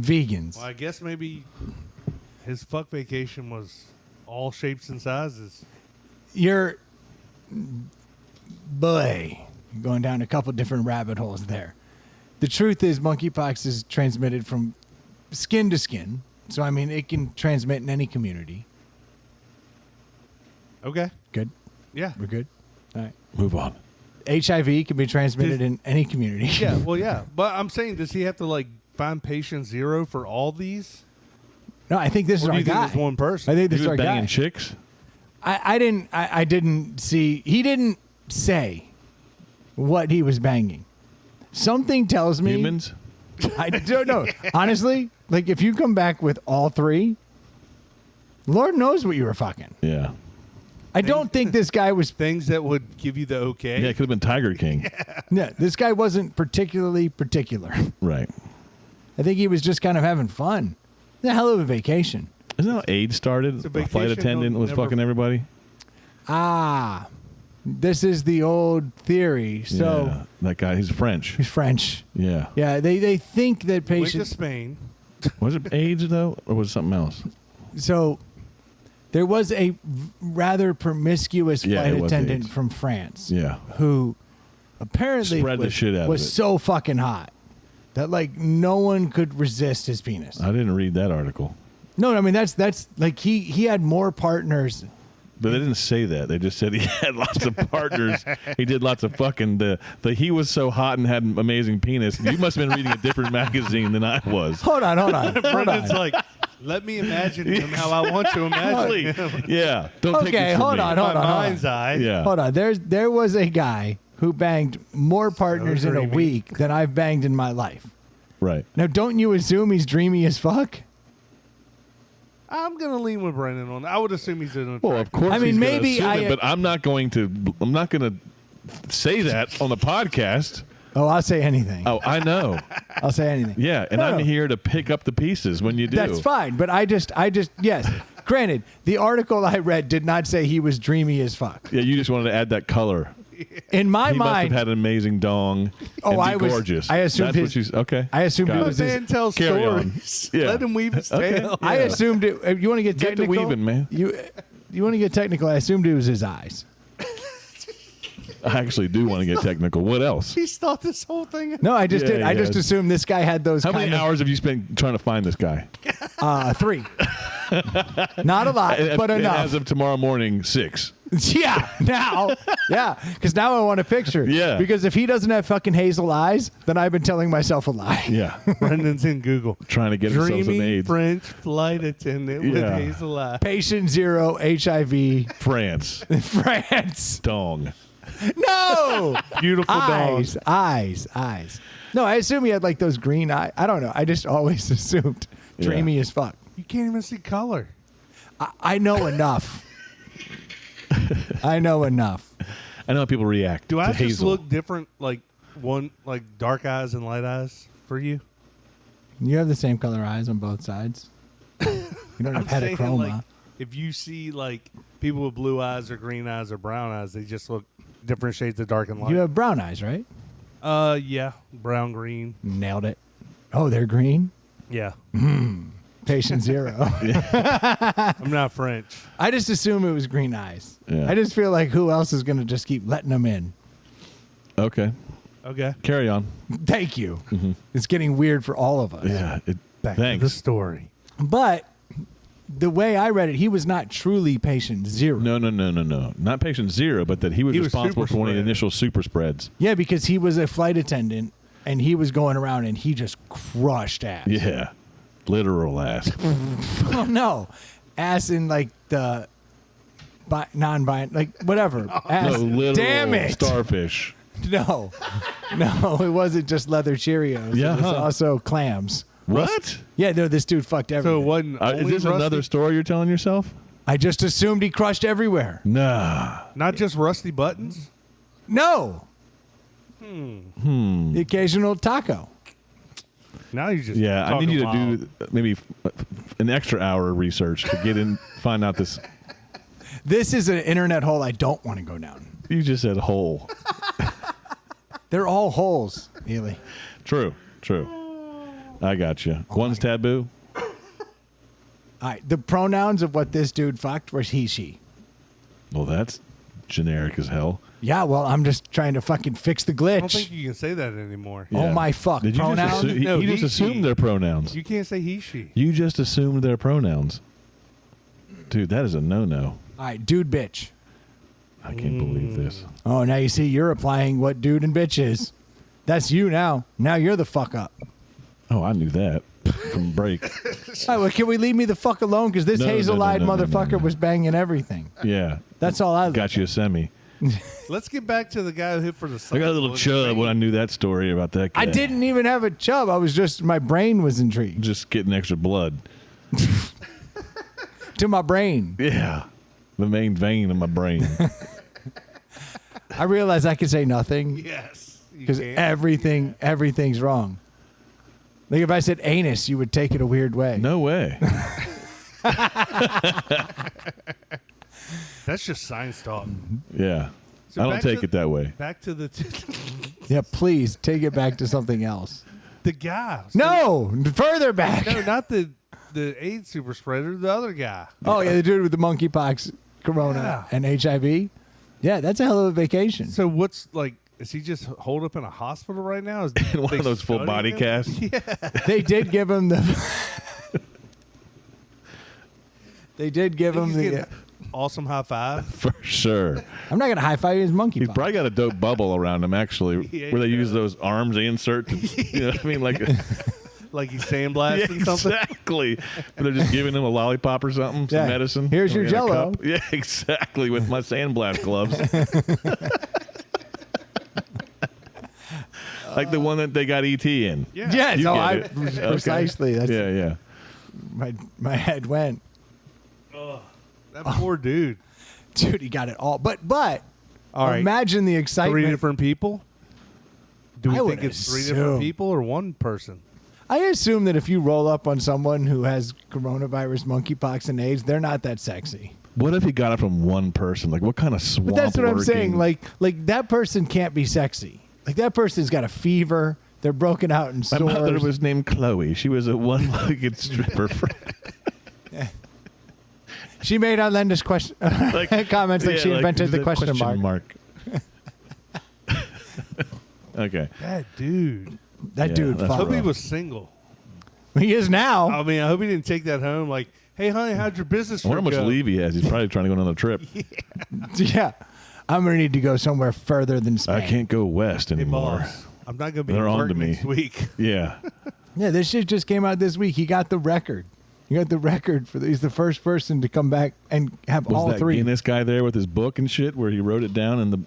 Vegans. Well, I guess maybe his fuck vacation was all shapes and sizes. You're going down a couple different rabbit holes there. The truth is monkeypox is transmitted from skin to skin. So, I mean, it can transmit in any community. Okay. Good. Yeah. We're good. All right. Move on. HIV can be transmitted in any community. Yeah. Well, yeah. But I'm saying, does he have to like find patient zero for all these? No, I think this is Or do our you think guy. it's one person? I think this He is was our banging guy. chicks? I didn't see. He didn't say what he was banging. Something tells me. Humans? I don't know. Honestly, like if you come back with all three, Lord knows what you were fucking. Yeah. I don't think this guy was. Things that would give you the okay. Yeah, it could have been Tiger King. No, this guy wasn't particularly particular. Right. I think he was just kind of having fun. It's a hell of a vacation. Isn't that how AIDS started? It's a A flight vacation, attendant don't was never- fucking everybody? This is the old theory. So Yeah. That guy, he's French. he's French. Yeah. Yeah, they think that Went to patients. Spain. Was it AIDS, though? Or was it something else? So there was a rather promiscuous Yeah, flight it was attendant AIDS. from France Yeah. who apparently Spread the was, shit out of was it. so fucking hot that like no one could resist his penis. I didn't read that article. No, I mean that's like he had more partners. But they didn't say that. They just said he had lots of partners. He did lots of fucking. The he was so hot and had an amazing penis. You must have been reading a different magazine than I was. Hold on. Brendan's like, let me imagine him how I want to imagine him. Yeah. Don't take Okay, this from hold me. on, My hold on. mind's eye. Yeah. Hold on. There was a guy who banged more partners in a dreamy. week than I've banged in my life. Right. Now, don't you assume he's dreamy as fuck? I'm gonna lean with Brendan on that. I would assume he's in a. Well, of course. I mean, he's gonna maybe assume I- it, but I'm not going to. I'm not going to say that on the podcast. Oh, I'll say anything. Oh, I know. I'll say anything. Yeah, and No, I'm no. here to pick up the pieces when you do. That's fine, but I just yes. Granted, the article I read did not say he was dreamy as fuck. Yeah, you just wanted to add that color. In my He must mind, have had an amazing dong. Oh, and I be was- gorgeous. I assumed That's his- what you. Okay. I assumed Got it it. was The his. man tells Carry on. stories. Yeah. Let him weave his Okay. tale. I assumed it. If you want to get Get to technical, weaving, man. You want to get technical? I assumed it was his eyes. I actually do want to get technical. What else? He's thought this whole thing. No, I just Yeah, did. I yeah. just assumed this guy had those. How many kind of- hours have you spent trying to find this guy? 3. Not a lot, but And enough. As of tomorrow morning, 6. Yeah, now. Yeah, because now I want a picture. Yeah. Because if he doesn't have fucking hazel eyes, then I've been telling myself a lie. Yeah. Brendan's in Google. Trying to get himself some Dreamy AIDS. French flight attendant with Yeah. hazel eye. Patient 0, HIV, France. France. Dong. No! Beautiful dog. Eyes. No, I assume he had like those green eyes. I don't know. I just always assumed dreamy as fuck. You can't even see color. I know enough. I know enough. I know how people react Do to I just hazel. look different, like dark eyes and light eyes for you? You have the same color eyes on both sides. You don't have saying, heterochroma. like, if you see like people with blue eyes or green eyes or brown eyes, they just look different shades of dark and light. You have brown eyes, right? Yeah, brown, green. Nailed it. Oh, they're green? Yeah, Patient 0. I'm not French. I just assume it was green eyes. Yeah. I just feel like who else is going to just keep letting them in? Okay. Okay, Carry on. Thank you. It's getting weird for all of us. Yeah. back to the Thanks. story. But the way I read it, he was not truly patient 0. No. Not patient 0, but that he was He was responsible super for one of the spread. initial super spreads. Yeah, because he was a flight attendant and he was going around and he just crushed ass. Yeah. Literal ass. Oh, no. Ass in like the non-bind, like whatever. Ass. No, literal Damn it. starfish. No, it wasn't just leather Cheerios. Yeah, It was huh. also clams. What? Yeah, no, this dude fucked So everything. it wasn't. Is only this Rusty? another story you're telling yourself? I just assumed he crushed everywhere. Nah. Not just rusty buttons. No. The occasional taco. Now you just Yeah, I talking need you to wild. do maybe an extra hour of research to get in, find out this. This is an internet hole I don't want to go down. You just said hole. They're all holes, Ely. True. I got you. One's taboo. All right, the pronouns of what this dude fucked was he, she. Well, that's generic as hell. Yeah, well, I'm just trying to fucking fix the I don't glitch. think you can say that anymore. Oh, my fuck. Did you Pronouns? just assume, No, you just he, assumed she. their pronouns? You can't say he, she. You just assumed their pronouns. Dude, that is a no-no. All right, dude, bitch. I can't believe this. Oh, now you see you're applying what dude and bitch is. That's you now. Now you're the fuck up. Oh, I knew that from break. All right, well, can we leave me the fuck alone? Because this No, no, hazel-eyed no, no, no, motherfucker no. was banging everything. Yeah. That's all I Got you a semi. Let's get back to the guy who hit for the. I got a little chub when I knew that story about that guy. I didn't even have a chub. I was just, my brain was intrigued. Just getting extra blood. To my brain. Yeah. The main vein of my brain. I realized I could say nothing Yes. you because can. everything's wrong. Like if I said anus, you would take it a weird way. No way. That's just science talk. Yeah. So I don't back take to- it that way. Back to the Yeah, please take it back to something else. the guy. So- No, further back. no, not the AIDS super spreader. The other guy. Oh yeah, the dude with the monkeypox, corona, Yeah. and HIV. Yeah, that's a hell of a vacation. So what's like? Is he just holed up in a hospital right now? Is In one they of those full studying body him? casts. Yeah. They did give him the. They did give him He's the. getting awesome high five. For sure. I'm not gonna high five his monkeypox. He's probably got a dope bubble around him, actually, Yeah, where they he use does. those arms they insert. To, you know what I mean? Like, Like he's yeah, sandblasting something. exactly. And they're just giving him a lollipop or something, some Yeah. medicine. Here's your in a Jell-O. cup. Yeah, exactly. With my sandblast gloves. Like the one that they got ET in. Yeah. Yes, You oh, get I it. Okay. precisely. That's Yeah, yeah. my head went. That poor dude. Dude, he got it all. But All right. imagine the Three excitement. different people. Do we I think would it's three assume. different people or one person? I assume that if you roll up on someone who has coronavirus, monkeypox, and AIDS, they're not that sexy. What if he got it from one person? Like, what kind of swamp? But that's what I'm saying. lurking- Like that person can't be sexy. Like that person's got a fever. They're broken out in My sores. mother was named Chloe. She was a one-legged stripper. She made outlandish question comments like she invented the question mark. Okay. That dude. That Yeah, dude. that's I hope he rough. was single. He is now. I mean, I hope he didn't take that home. Like, hey, honey, how'd your business I wonder trip how much go? leave he has. He's probably trying to go on another trip. Yeah. I'm gonna need to go somewhere further than Spain. I can't go west Hey, anymore. boss, I'm not going to be They're at on work to me. next week. Yeah. Yeah, this shit just came out this week. He got the record. He got the record for. He's the first person to come back and have Was all that three. Guinness guy there with his book and shit where he wrote it down in the...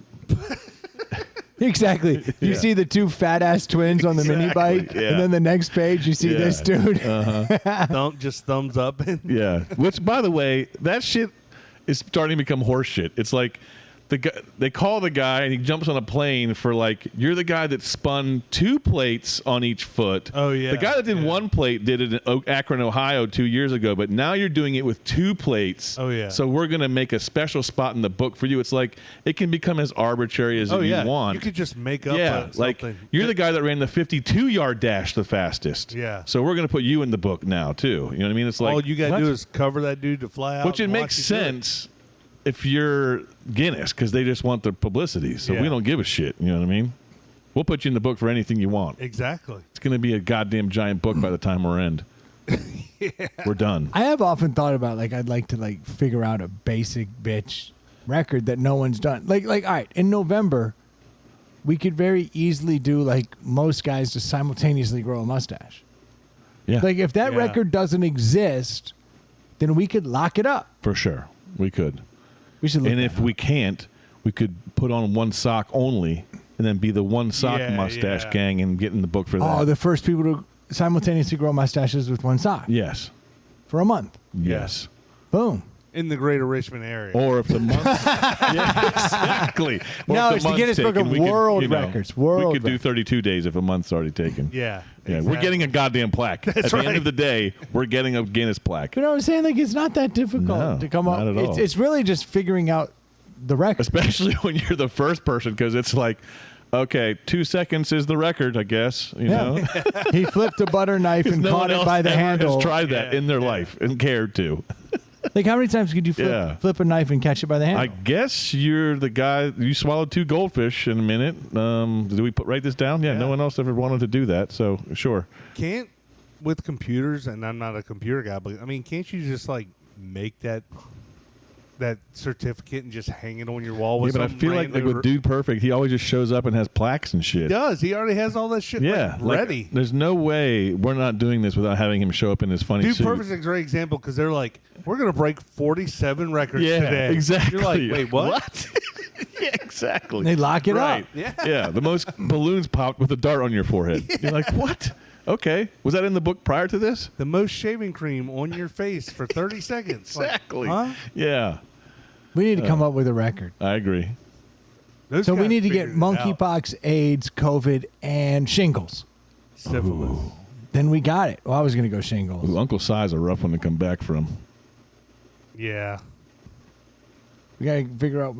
Exactly. You Yeah. see the two fat ass twins on the mini Exactly, bike, yeah. and then the next page you see Yeah. this dude. Just thumbs up. And Yeah. Which, by the way, that shit is starting to become horse shit. It's like the guy, they call the guy and he jumps on a plane for like, you're the guy that spun 2 plates on each foot. Oh, yeah. The guy that did Yeah. 1 plate did it in Akron, Ohio 2 years ago, but now you're doing it with 2 plates. Oh, yeah. So we're going to make a special spot in the book for you. It's like, it can become as arbitrary as oh, you yeah. want. You could just make up Yeah, like something. you're the guy that ran the 52-yard dash the fastest. Yeah. So we're going to put you in the book now too. You know what I mean? It's like all you got to what? do is cover that dude to fly out. Which it and makes watch you do it. sense if you're Guinness because they just want the publicity. So Yeah. we don't give a shit. You know what I mean? We'll put you in the book for anything you want. Exactly. It's going to be a goddamn giant book by the time we're end. We're done. I have often thought about like I'd like to like figure out a basic bitch record that no one's done. Like all right, in November, we could very easily do like most guys just simultaneously grow a mustache. Yeah, Like if that Yeah. record doesn't exist, then we could lock it up. for sure. We could. We should look And that if up. we can't, we could put on one sock only and then be the one sock Yeah, mustache yeah. gang and get in the book for that. Oh, the first people to simultaneously grow mustaches with one sock yes. for a month. Yes. Boom. In the greater Richmond area. Or if the month, yeah, exactly. Or No, if it's the month's Guinness Book of we could, World Records. World we could do records. 32 days if a month's already taken. yeah. Yeah, exactly. we're getting a goddamn plaque. At the right. end of the day, we're getting a Guinness plaque. You know what I'm saying? Like it's not that difficult No, to come up. not at all. It's really just figuring out the record. Especially when you're the first person, because it's like, okay, 2 seconds is the record, I guess. You know, He flipped a butter knife and no caught one it else by the ever handle. has tried that Yeah, in their yeah. life and cared to. Like how many times could you Yeah. flip a knife and catch it by the handle? I guess you're the guy. You swallowed 2 goldfish in a minute. Do we write this down? Yeah, no Yeah. one else ever wanted to do that. So sure. Can't, with computers, and I'm not a computer guy, but I mean, can't you just like make that certificate and just hang it on your wall Yeah, with but I some feel like random- with Dude Perfect, he always just shows up and has plaques and shit. He does. He already has all that shit Yeah, like, ready. There's no way we're not doing this without having him show up in his funny Dude suit. Perfect's a great example because they're like, we're going to break 47 records Yeah, today. exactly. You're like, wait, what? yeah, exactly. They lock it right. up. Yeah. The most balloons popped with a dart on your forehead. You're like, what? Okay. Was that in the book prior to this? The most shaving cream on your face for 30 seconds. Like, Exactly. huh? Yeah, We need to come up with a record. I agree. Those So we guys need to get figured it out. monkeypox, AIDS, COVID, and shingles. Syphilis. Then we got it. Well, I was going to go shingles. Ooh, Uncle Si's a rough one to come back from. Yeah. We got to figure out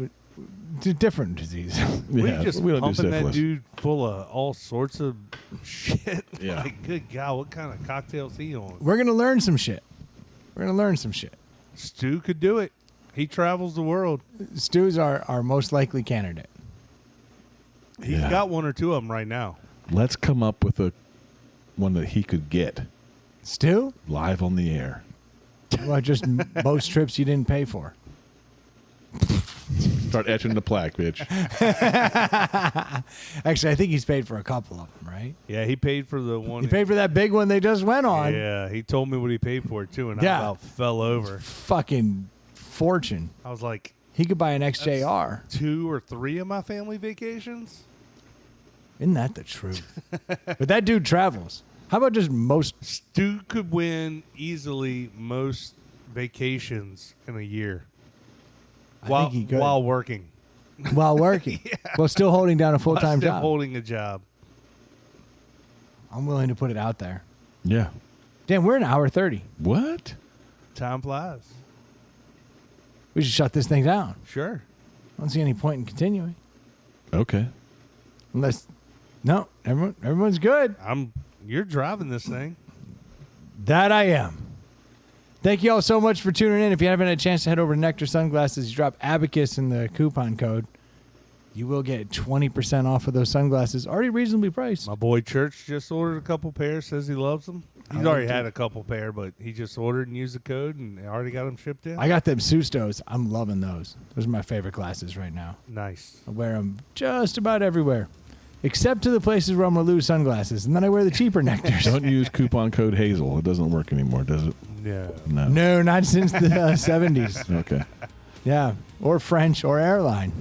it's a different disease. We Yeah, just we don't do pumping that syphilis. dude full of all sorts of shit. Yeah. Like, good God, what kind of cocktail's he on? We're going to learn some shit. Stu could do it. He travels the world. Stu's our most likely candidate. He's Yeah. got 1 or 2 of them right now. Let's come up with one that he could get Stu? live on the air. Well, just most trips you didn't pay for. Start etching the plaque, bitch. Actually, I think he's paid for a couple of them, right? Yeah, he paid for the one. He paid for that big one they just went on. Yeah, he told me what he paid for it too, and Yeah. I about fell over. Fucking fortune. I was like, He could buy an XJR. 2 or 3 of my family vacations. Isn't that the truth? But that dude travels. How about just most? Stu could win easily most vacations in a year. I think he could. While working. While working. While still holding down a While full-time still job. holding a job. I'm willing to put it out there. Yeah. Damn, we're an hour 30. What? Time flies. We should shut this thing down. Sure. I don't see any point in continuing. Okay. Unless, no, everyone's good. You're driving this thing. That I am. Thank you all so much for tuning in. If you haven't had a chance to head over to Nectar Sunglasses, you drop Abacus in the coupon code. You will get 20% off of those sunglasses, already reasonably priced. My boy Church just ordered a couple pairs, says he loves them. He's already had a couple pair, but he just ordered and used the code and already got them shipped in. I got them Sustos. I'm loving those. Those are my favorite glasses right now. Nice. I wear them just about everywhere, except to the places where I'm going to lose sunglasses. And then I wear the cheaper Nectars. Don't use coupon code Hazel. It doesn't work anymore, does it? No. No. No, not since the 70s. Okay. Yeah, or French or airline.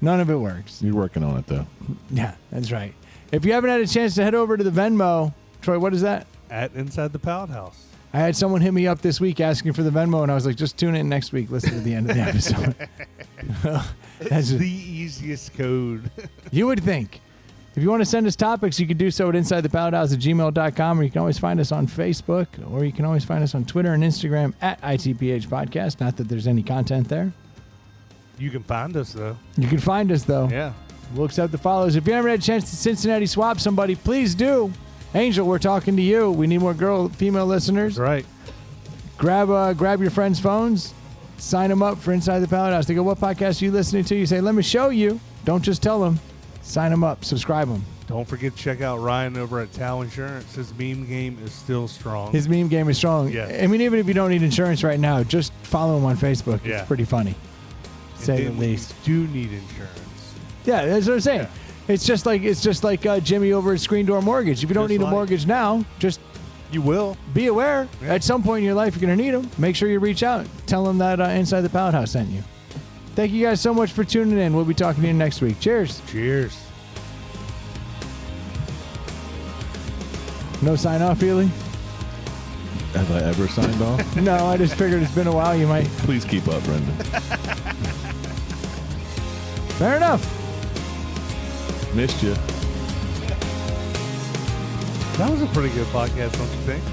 None of it works. You're working on it, though. Yeah, that's right. If you haven't had a chance to head over to the Venmo, Troy, what is that? At Inside the Pallet House. I had someone hit me up this week asking for the Venmo, and I was like, just tune in next week. Listen to the end of the episode. That's the easiest code. You would think. If you want to send us topics, you can do so at InsideThePalletHouse@gmail.com, or you can always find us on Facebook, or you can always find us on Twitter and Instagram at ITPH Podcast. Not that there's any content there. You can find us, though. You can find us, though. Yeah. We'll accept the follows. If you haven't had a chance to Cincinnati swap somebody, please do. Angel, we're talking to you. We need more female listeners. That's right. Grab your friends' phones. Sign them up for Inside the Pallet House. They go, what podcast are you listening to? You say, let me show you. Don't just tell them. Sign them up. Subscribe them. Don't forget to check out Ryan over at Tao Insurance. His meme game is still strong. His meme game is strong. Yeah. I mean, even if you don't need insurance right now, just follow him on Facebook. Yeah. It's pretty funny. Say the And when least. you do need insurance. Yeah, that's what I'm saying. Yeah. It's just like Jimmy over at Screen Door Mortgage. If you don't Just need a like- mortgage now, just You will. be aware. Yeah. At some point in your life, you're going to need them. Make sure you reach out. Tell them that Inside the Pallet House sent you. Thank you guys so much for tuning in. We'll be talking to you next week. Cheers. Cheers. No sign off, Ely? Have I ever signed off? No, I just figured it's been a while. You might. Please keep up, Brendan. Fair enough. Missed you. That was a pretty good podcast, don't you think?